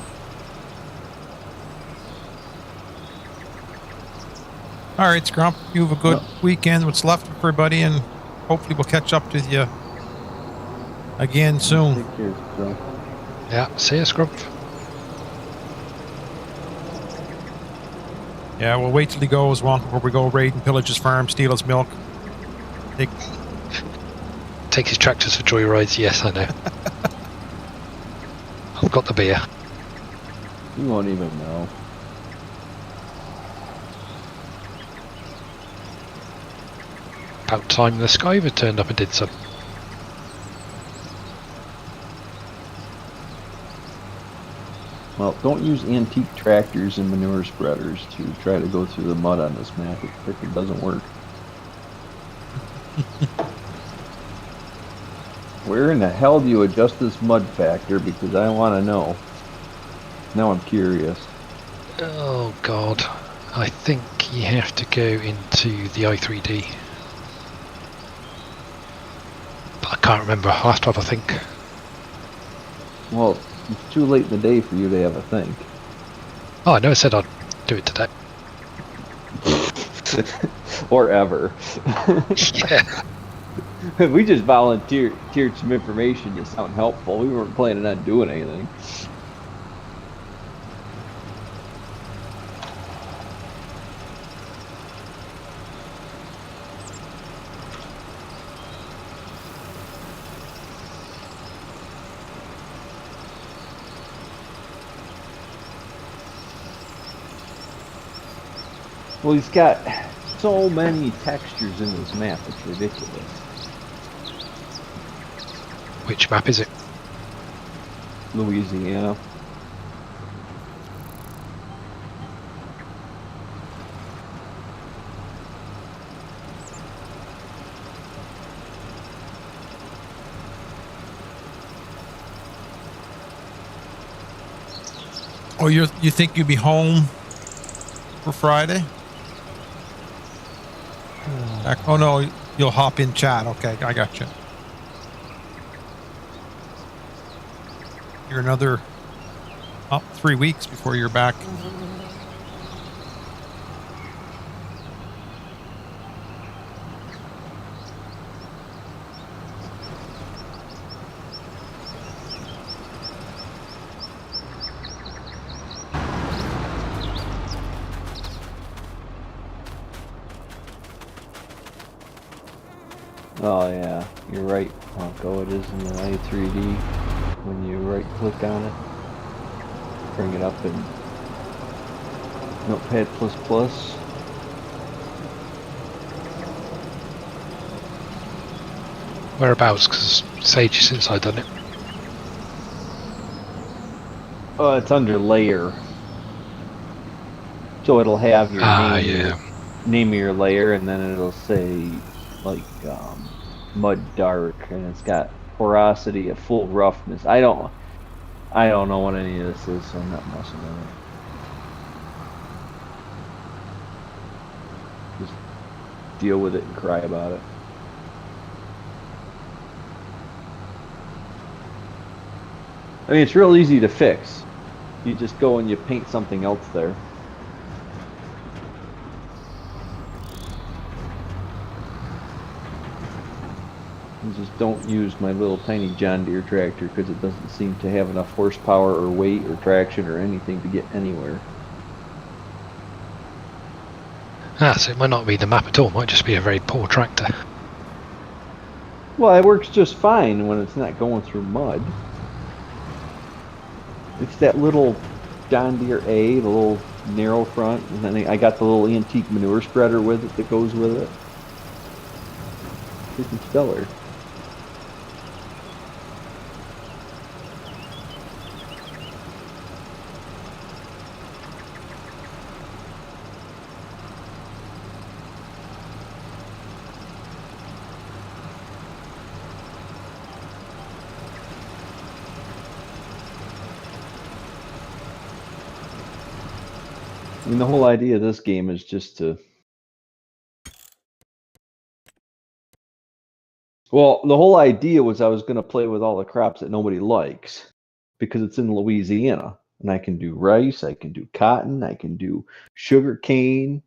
All right, Scrump, you have a good weekend. What's left for everybody, and hopefully we'll catch up with you again soon. Take care, bro. Yeah, see you, Scrump. Yeah, we'll wait till he goes one before we go raid and pillage his farm, steal his milk. Take his tractors for joyrides. Yes, I know. I've got the beer. You won't even know. About time the Skyver turned up and did some. Well, don't use antique tractors and manure spreaders to try to go through the mud on this map. It freaking doesn't work. Where in the hell do you adjust this mud factor? Because I want to know. Now I'm curious. Oh, God. I think you have to go into the i3D. But I can't remember. I'll have to have a think. Well, it's too late in the day for you to have a think. Oh, I never said I'd do it today. Or ever. Yeah. We just volunteered some information to sound helpful. We weren't planning on doing anything. Well, he's got so many textures in his map, it's ridiculous. Which map is it? Louisiana. Oh, you think you'd be home for Friday? Oh no, you'll hop in chat. Okay, I got you. You're another 3 weeks before you're back. Oh yeah, you're right, Marco. It is in the i3D. When you right click on it, bring it up in Notepad++. Whereabouts? Because it's ages since I've done it. Oh, it's under layer. So it'll have your name of your layer, and then it'll say like mud dark, and it's got porosity at full roughness. I don't know what any of this is, so I'm not messing with it. Just deal with it and cry about it. I mean, it's real easy to fix. You just go and you paint something else there. And just don't use my little tiny John Deere tractor because it doesn't seem to have enough horsepower or weight or traction or anything to get anywhere. So it might not be the map at all. It might just be a very poor tractor. Well, it works just fine when it's not going through mud. It's that little John Deere A, the little narrow front, and then I got the little antique manure spreader with it that goes with it. Freaking stellar. I mean, the whole idea of this game is just to... Well, the whole idea was I was going to play with all the crops that nobody likes because it's in Louisiana. And I can do rice, I can do cotton, I can do sugar cane.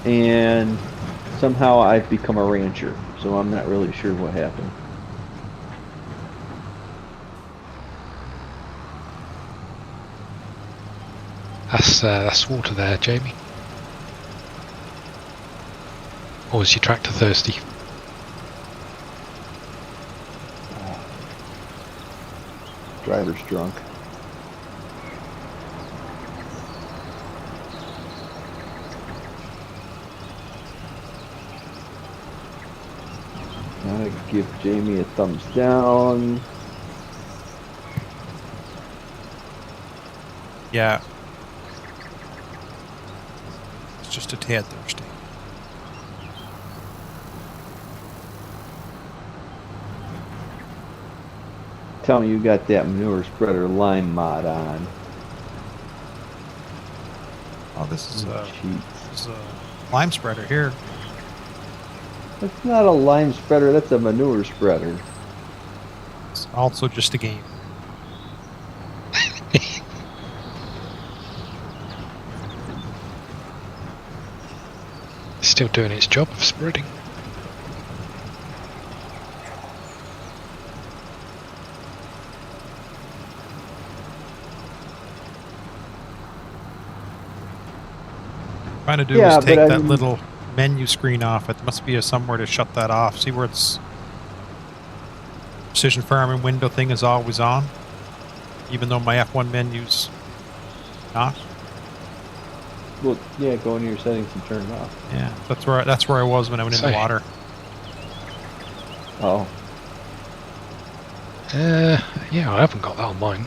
And somehow I've become a rancher, so I'm not really sure what happened. That's water there, Jamie. Or is your tractor thirsty? Driver's drunk. I give Jamie a thumbs down. Yeah. It's just a tad thirsty. Tell me you got that manure spreader lime mod on. Oh, this is Cheats. a lime spreader here. That's not a lime spreader. That's a manure spreader. It's also just a game. Still doing its job of spreading. Trying to do Yeah, is but take I that mean- little menu screen off. It must be somewhere to shut that off. See where it's precision farming window thing is always on, even though my F1 menu's not. Well, yeah, go into your settings and turn it off. Yeah, that's where I was when I went in the Say. water. Oh, Yeah, I haven't got that on mine.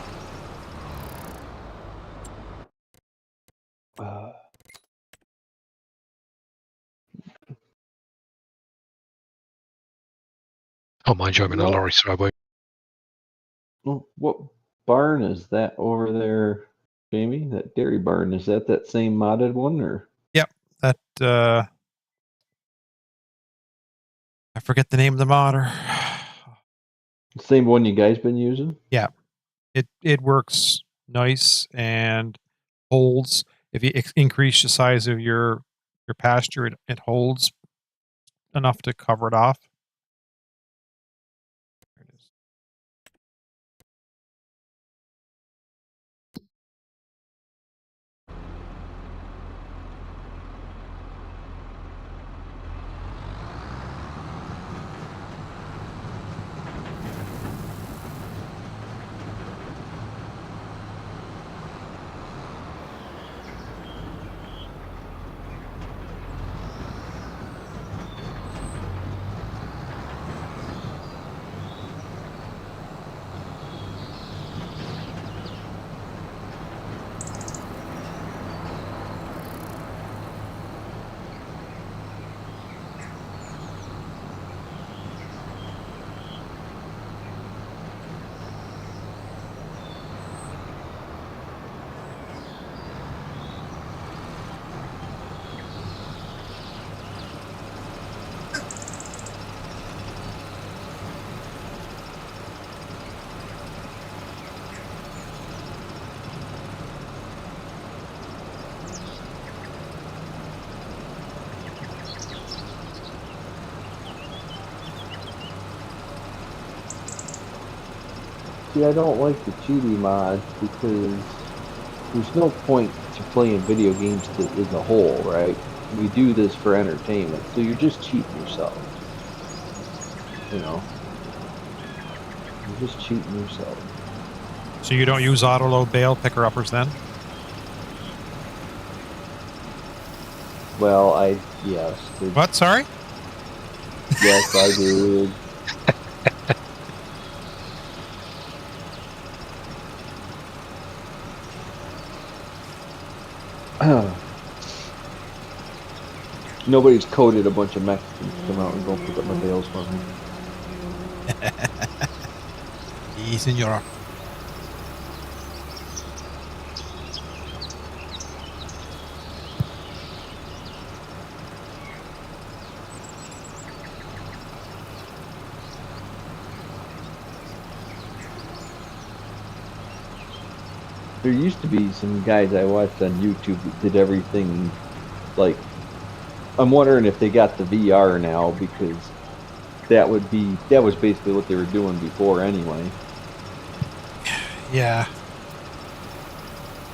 Oh, mind you, I'm in a What? lorry, so I won't. well, what barn is that over there, Jamie? That dairy barn, is that same modded one, or? Yep, that I forget the name of the modder. Same one you guys been using? Yeah, it works nice and holds. If you increase the size of your pasture, it holds enough to cover it off. There it is. See, I don't like the cheaty mod because there's no point to playing video games as a whole, right? We do this for entertainment, so you're just cheating yourself. You know? You're just cheating yourself. So you don't use auto load bale picker uppers then? Well, yes. What? Sorry? Yes, I do. Nobody's coded a bunch of Mexicans to come out and go pick up my bales for me. Sí, señora. There used to be some guys I watched on YouTube that did everything like, I'm wondering if they got the VR now, because that was basically what they were doing before anyway. Yeah.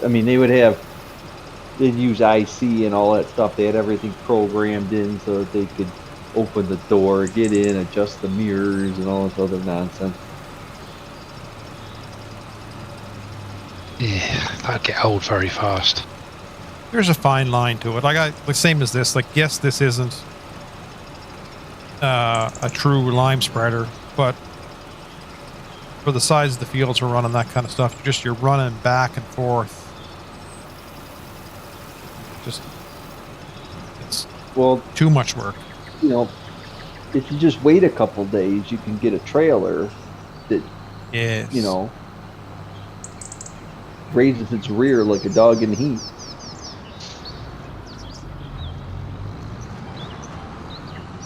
I mean, they'd use IC and all that stuff. They had everything programmed in so that they could open the door, get in, adjust the mirrors, and all this other nonsense. Yeah, that'd get old very fast. There's a fine line to it. Like the same as this. Like, yes, this isn't a true lime spreader, but for the size of the fields we're running, that kind of stuff, you're running back and forth. It's too much work. You know, if you just wait a couple days, you can get a trailer that, Yes. you know, raises its rear like a dog in heat.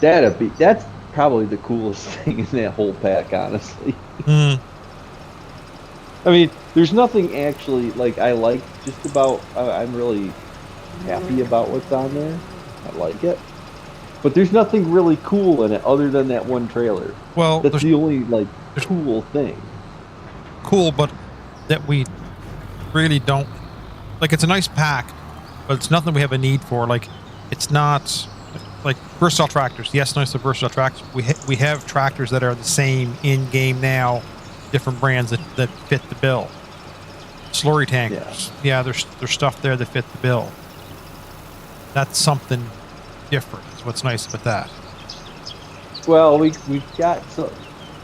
That's probably the coolest thing in that whole pack, honestly. Mm. I mean, there's nothing actually like I like just about. I'm really happy about what's on there. I like it, but there's nothing really cool in it other than that one trailer. Well, That's the only like there's cool thing. cool, but that we really don't like. It's a nice pack, but it's nothing we have a need for. Like, it's not like versatile tractors. Yes, nice to versatile tractors. We have tractors that are the same in game now, different brands that fit the bill. Slurry tankers, yeah, there's stuff there that fit the bill. That's something different. Is what's nice about that. Well, we've got so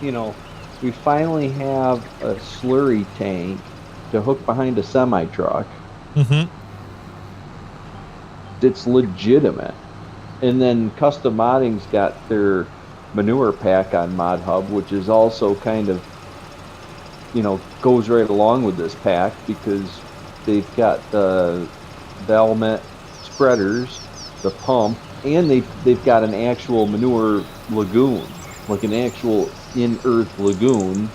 you know we finally have a slurry tank to hook behind a semi truck. Mm-hmm. It's legitimate. And then Custom Modding's got their manure pack on Mod Hub, which is also kind of, goes right along with this pack because they've got the Valmet spreaders, the pump, and they've got an actual manure lagoon, like an actual in-earth lagoon.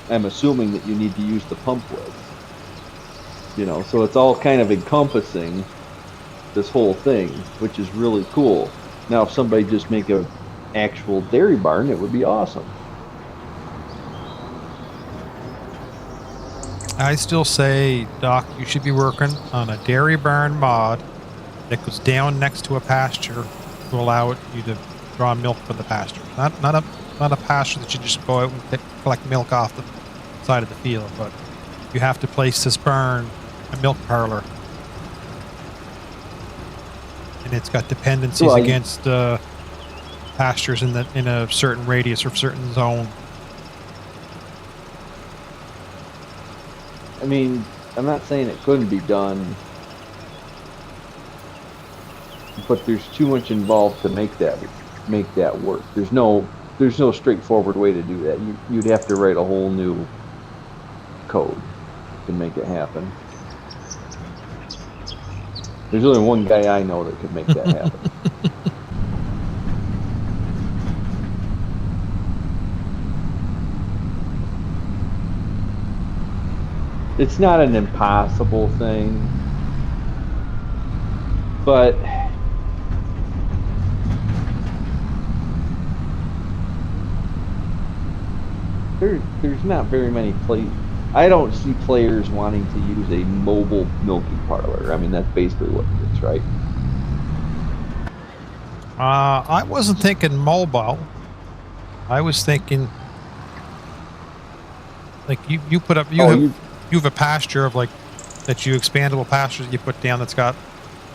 I'm assuming that you need to use the pump with. So it's all kind of encompassing this whole thing, which is really cool. Now, if somebody just make a actual dairy barn, it would be awesome. I still say, Doc, you should be working on a dairy barn mod that goes down next to a pasture to allow you to draw milk from the pasture. Not a pasture that you just go out and collect milk off the side of the field, but you have to place this barn a milk parlor. And it's got dependencies against pastures in a certain radius or certain zone. I mean, I'm not saying it couldn't be done, but there's too much involved to make that work. There's no straightforward way to do that. You'd have to write a whole new code to make it happen. There's only one guy I know that could make that happen. It's not an impossible thing, but there's not very many I don't see players wanting to use a mobile milking parlor. I mean, that's basically what it is, right? I wasn't thinking mobile. I was thinking like you put up you have a pasture of like that you expandable pastures you put down that's got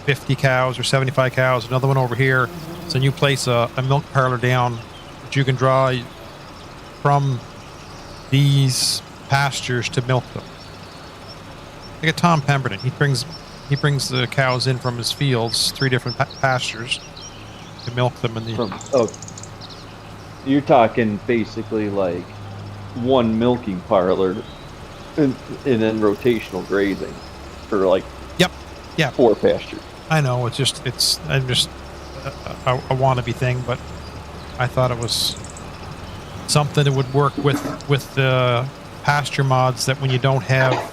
50 cows or 75 cows. Another one over here. So then you place a milk parlor down that you can draw from these pastures to milk them. Like a Tom Pemberton, he brings the cows in from his fields, 3 different pastures, to milk them. You're talking basically like one milking parlor, and then rotational grazing for like 4 pastures. I know I'm just a wannabe thing, but I thought it was something that would work with the pasture mods that when you don't have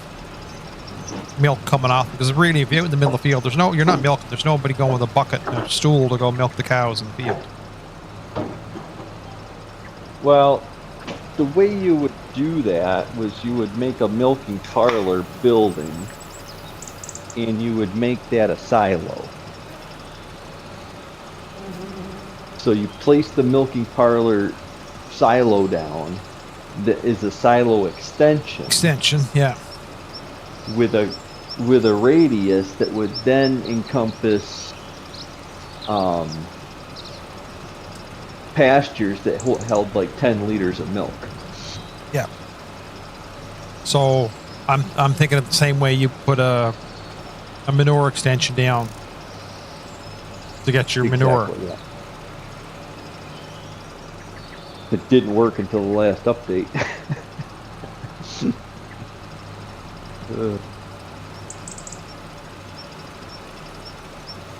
milk coming off, because really if you're in the middle of the field, you're not milking, there's nobody going with a bucket and a stool to go milk the cows in the field. Well, the way you would do that was you would make a milking parlor building and you would make that a silo. So you place the milking parlor silo down that is a silo extension. Yeah. With a radius that would then encompass pastures that held like 10 liters of milk. Yeah. So I'm thinking of the same way you put a manure extension down to get your manure. Yeah. It didn't work until the last update.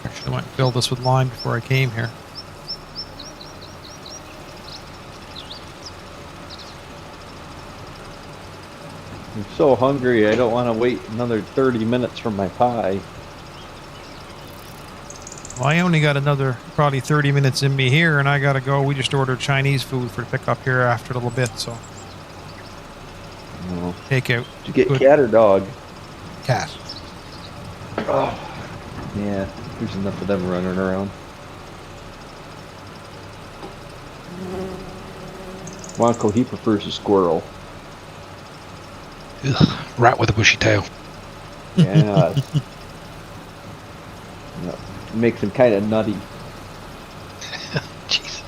Actually, I might fill this with lime before I came here. I'm so hungry, I don't want to wait another 30 minutes for my pie. Well, I only got another probably 30 minutes in me here, and I gotta go. We just ordered Chinese food for pickup here after a little bit, so Oh. takeout. Did you get Good cat or dog? cat. Oh, yeah, there's enough of them running around. Wonko, he prefers a squirrel. Ugh, rat with a bushy tail. Yes. Yep. It makes him kind of nutty. Jeez.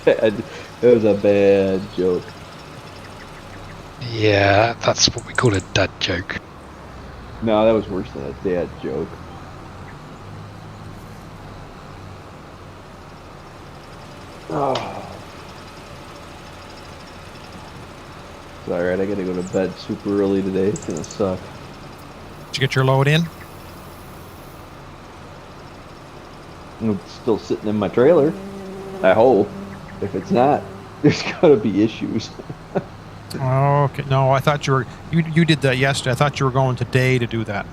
That was a bad joke. Yeah, that's what we call a dad joke. No, that was worse than a dad joke. Oh. It's alright, I gotta go to bed super early today. It's gonna suck. Did you get your load in? It's still sitting in my trailer. I hope. If it's not, there's gotta be issues. Oh, okay. No, I thought you did that yesterday. I thought you were going today to do that.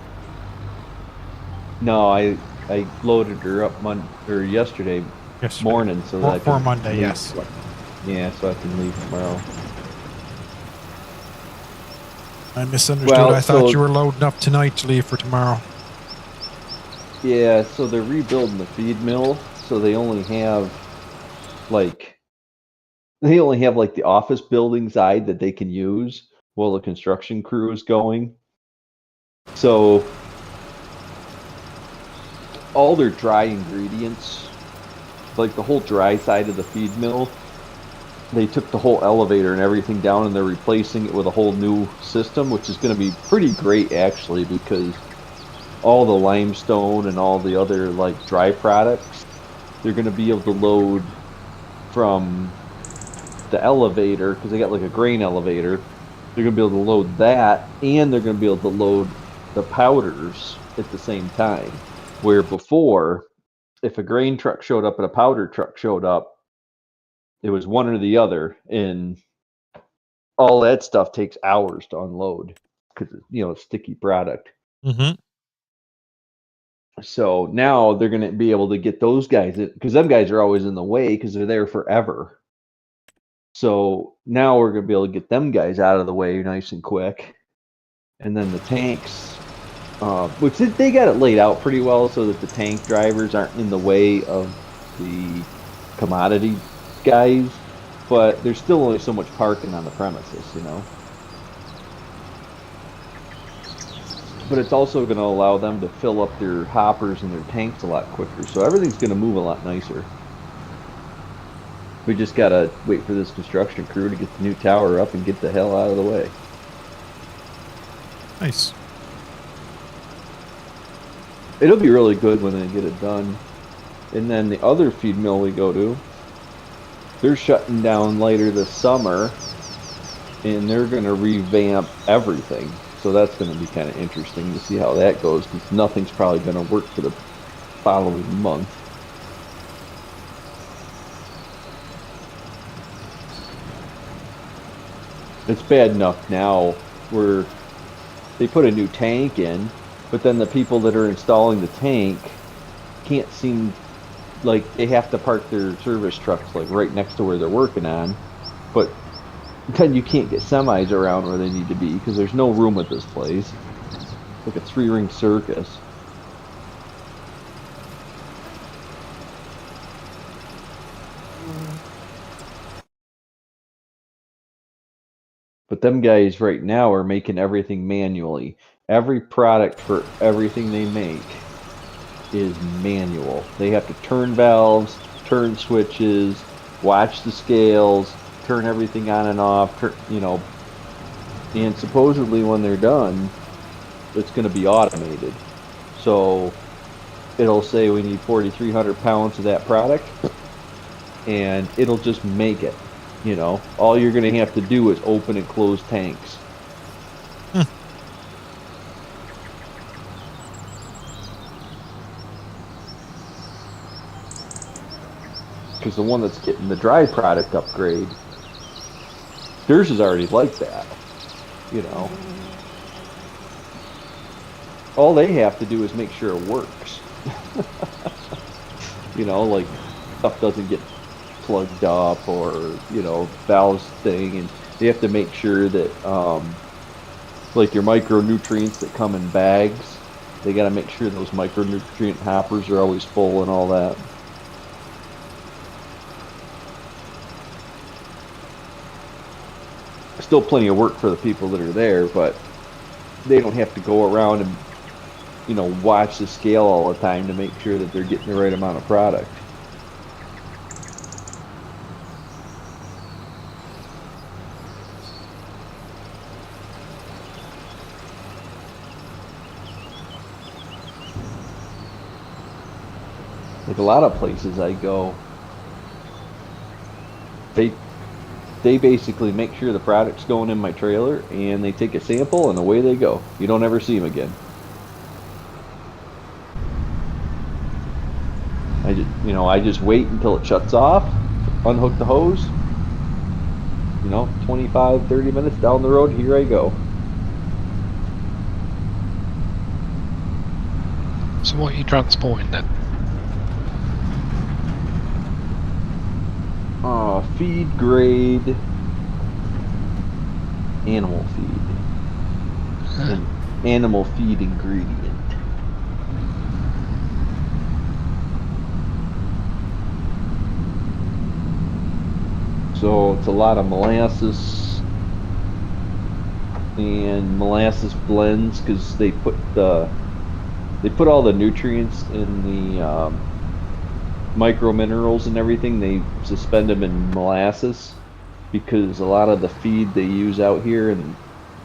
No, I loaded her up yesterday morning so that I for can Monday, leave. yes. Yeah, so I can leave tomorrow. I misunderstood. Well, I thought so- you were loading up tonight to leave for tomorrow. Yeah, so they're rebuilding the feed mill, so they only have like the office building side that they can use while the construction crew is going. So all their dry ingredients, like the whole dry side of the feed mill, they took the whole elevator and everything down and they're replacing it with a whole new system, which is going to be pretty great actually, because all the limestone and all the other like dry products, they're going to be able to load from the elevator, because they got like a grain elevator. They're going to be able to load that, and they're going to be able to load the powders at the same time. Where before, if a grain truck showed up and a powder truck showed up, it was one or the other, and all that stuff takes hours to unload because it's sticky product. Mm-hmm. So now they're going to be able to get those guys, because them guys are always in the way because they're there forever. So now we're going to be able to get them guys out of the way nice and quick. And then the tanks, which they got it laid out pretty well so that the tank drivers aren't in the way of the commodity guys. But there's still only so much parking on the premises, But it's also going to allow them to fill up their hoppers and their tanks a lot quicker. So everything's going to move a lot nicer. We just got to wait for this construction crew to get the new tower up and get the hell out of the way. Nice. It'll be really good when they get it done. And then the other feed mill we go to, they're shutting down later this summer, and they're going to revamp everything. So that's going to be kind of interesting to see how that goes, because nothing's probably going to work for the following month. It's bad enough now where they put a new tank in, but then the people that are installing the tank can't seem like they have to park their service trucks like right next to where they're working on, but then you can't get semis around where they need to be because there's no room at this place. It's like a 3-ring circus. But them guys right now are making everything manually. Every product for everything they make is manual. They have to turn valves, turn switches, watch the scales, turn everything on and off, and supposedly when they're done, it's going to be automated. So it'll say we need 4,300 pounds of that product, and it'll just make it. All you're going to have to do is open and close tanks. Because the one that's getting the dry product upgrade, Theirs is already like that, you know. All they have to do is make sure it works. You know, like stuff doesn't get plugged up or, you know, valves thing. And they have to make sure that, like your micronutrients that come in bags, they got to make sure those micronutrient hoppers are always full and all that. Still plenty of work for the people that are there, but they don't have to go around and, you know, watch the scale all the time to make sure that they're getting the right amount of product. Like a lot of places I go, they they basically make sure the product's going in my trailer and they take a sample and away they go. You don't ever see them again. I just wait until it shuts off, unhook the hose. You know, 25, 30 minutes down the road, here I go. So what are you transporting then? Feed grade animal feed. An animal feed ingredient. So it's a lot of molasses and molasses blends because they put all the nutrients in the micro minerals and everything. They suspend them in molasses because a lot of the feed they use out here and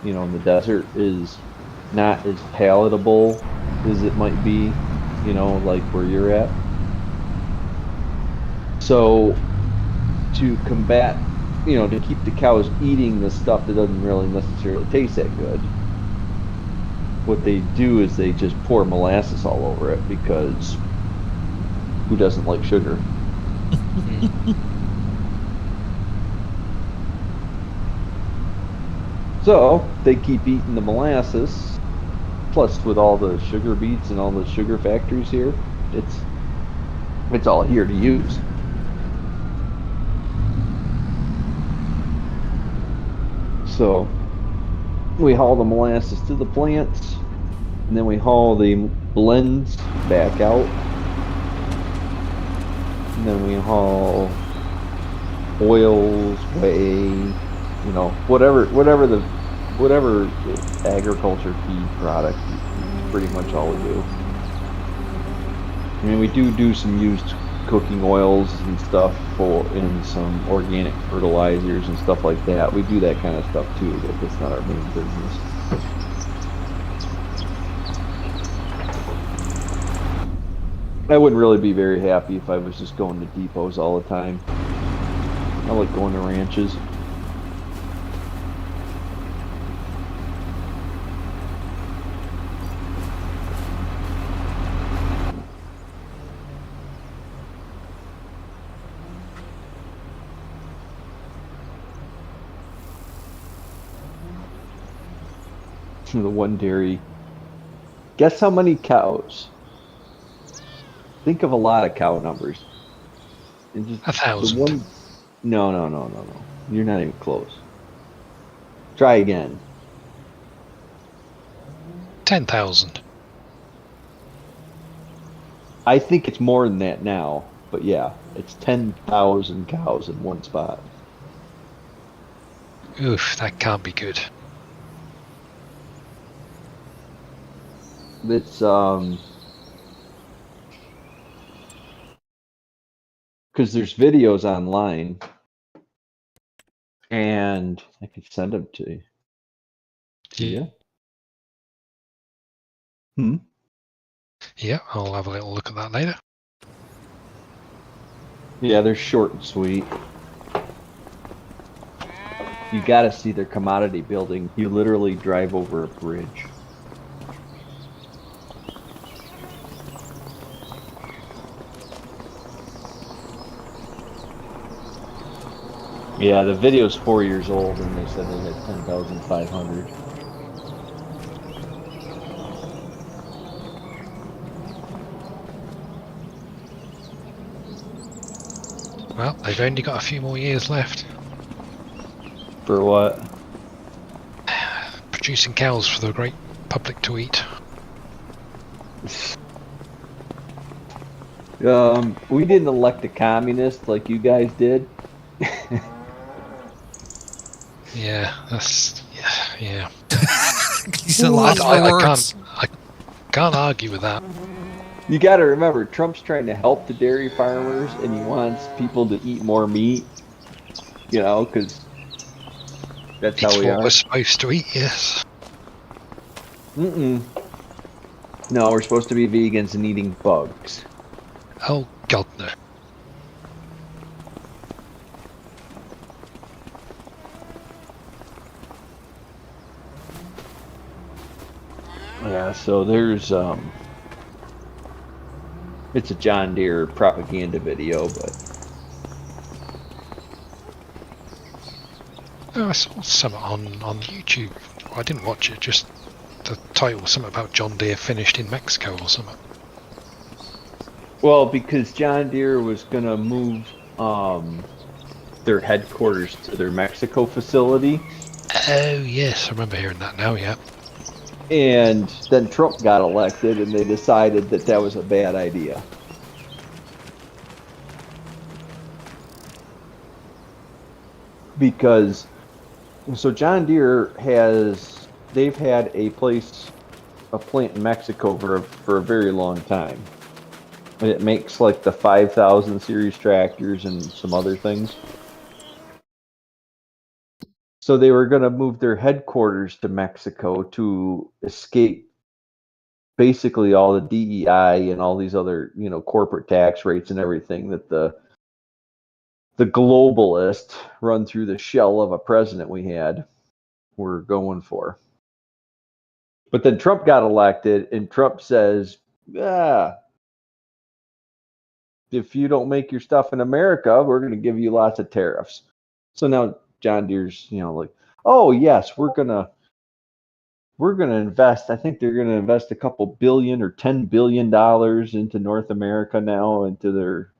in the desert is not as palatable as it might be, like where you're at. So to combat, to keep the cows eating the stuff that doesn't really necessarily taste that good, what they do is they just pour molasses all over it because who doesn't like sugar? So they keep eating the molasses. Plus, with all the sugar beets and all the sugar factories here, it's all here to use. So we haul the molasses to the plants, and then we haul the blends back out. And then we haul oils, whey, whatever agriculture feed product, pretty much all we do. I mean, we do some used cooking oils and stuff in some organic fertilizers and stuff like that. We do that kind of stuff too, but that's not our main business. I wouldn't really be very happy if I was just going to depots all the time. I like going to ranches. The one dairy. Guess how many cows? Think of a lot of cow numbers. And just 1,000. the one. No. You're not even close. Try again. 10,000. I think it's more than that now, but yeah, it's 10,000 cows in one spot. Oof, that can't be good. It's because there's videos online, and I could send them to you. Yeah. Yeah, I'll have a little look at that later. Yeah, they're short and sweet. You gotta see their commodity building. You literally drive over a bridge. Yeah, the video's 4 years old, and they said they had 10,500. Well, they've only got a few more years left. For what? Producing cows for the great public to eat. We didn't elect a communist like you guys did. Yeah, that's yeah. He's a loss for words. I can't argue with that. You got to remember, Trump's trying to help the dairy farmers, and he wants people to eat more meat. You know, because that's It's how we what are. we're supposed to eat. Yes. Mm-mm. No, we're supposed to be vegans and eating bugs. Oh God, no. Yeah, so there's it's a John Deere propaganda video, but Oh, I saw something on YouTube. I didn't watch it. Just the title, something about John Deere finished in Mexico or something. well, because John Deere was gonna move their headquarters to their Mexico facility, Oh yes, I remember hearing that now. Yeah. and then Trump got elected, and they decided that that was a bad idea. Because so John Deere they've had a plant in Mexico for a very long time. And it makes like the 5,000 series tractors and some other things. So they were going to move their headquarters to Mexico to escape basically all the DEI and all these other, corporate tax rates and everything that the globalists run through the shell of a president we had were going for. But then Trump got elected, and Trump says, if you don't make your stuff in America, we're going to give you lots of tariffs. So now John Deere's, like, oh yes, we're gonna invest. I think they're gonna invest a couple billion or $10 billion into North America now, and they're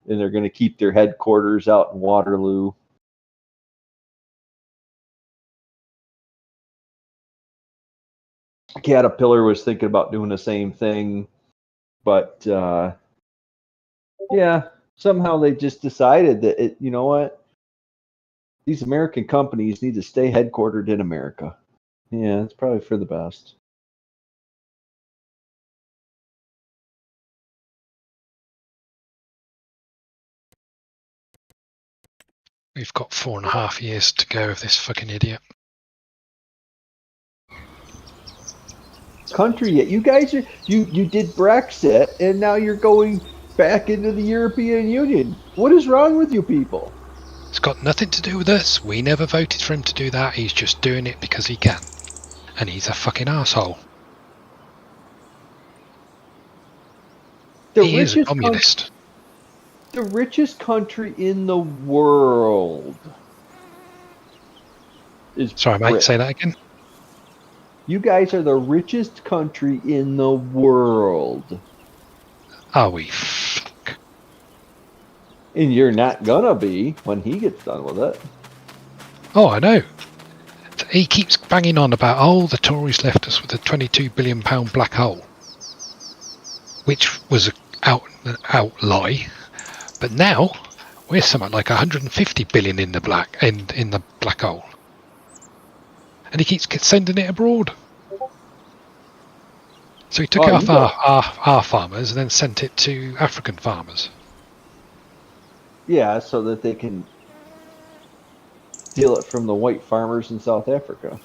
gonna keep their headquarters out in Waterloo. Caterpillar was thinking about doing the same thing, but yeah, somehow they just decided that you know what? These American companies need to stay headquartered in America. Yeah, it's probably for the best. We've got 4.5 years to go of this fucking idiot. Country yet? You guys are you did Brexit, and now you're going back into the European Union. What is wrong with you people? It's got nothing to do with us. We never voted for him to do that. He's just doing it because he can. And he's a fucking asshole. He is a communist. The richest country in the world is Sorry, mate, say that again. You guys are the richest country in the world. Are we? Fuck. And you're not gonna be when he gets done with it. Oh, I know. He keeps banging on about, oh, the Tories left us with a £22 billion black hole, which was an out lie. But now we're something like 150 billion in the black hole, and he keeps sending it abroad. So he took it off our farmers and then sent it to African farmers. Yeah, so that they can steal it from the white farmers in South Africa.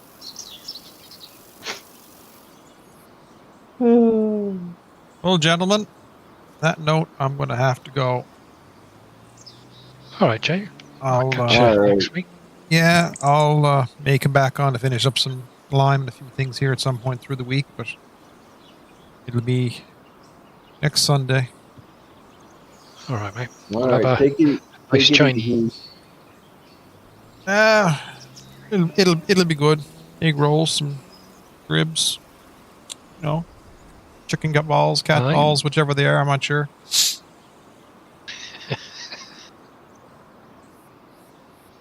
Well, gentlemen, that note, I'm going to have to go. All right, Jay. I'll catch you next week. Yeah, I'll may come back on to finish up some lime and a few things here at some point through the week, but it'll be next Sunday. All right, mate. All right, take it nice easy. Chinese. It'll be good. Egg rolls, some ribs, you know, chicken gut balls, cat Aye. balls, whichever they are. I'm not sure.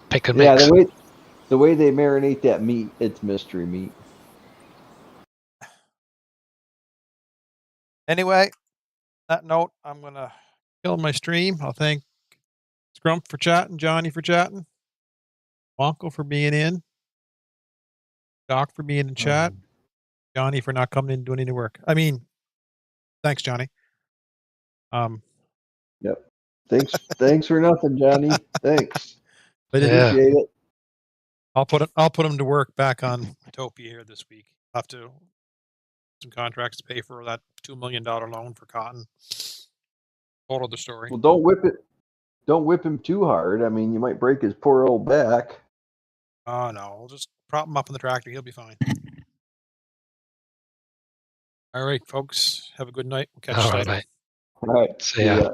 Pick and Yeah, mix. the way they marinate that meat, it's mystery meat. Anyway, that note, I'm gonna kill my stream. I'll thank Scrump for chatting, Johnny for chatting, Wonko for being in, Doc for being in chat, Johnny for not coming in and doing any work. I mean, thanks, Johnny. Yep. Thanks for nothing, Johnny. Thanks. But Yeah. Appreciate it. I'll put him to work back on Topia here this week. I'll have to some contracts to pay for that $2 million loan for cotton. Total the story. Well, don't whip him too hard. I mean, you might break his poor old back. Oh no, we'll just prop him up in the tractor. He'll be fine. All right, folks. Have a good night. We'll catch All you right, later. mate. All right. See ya.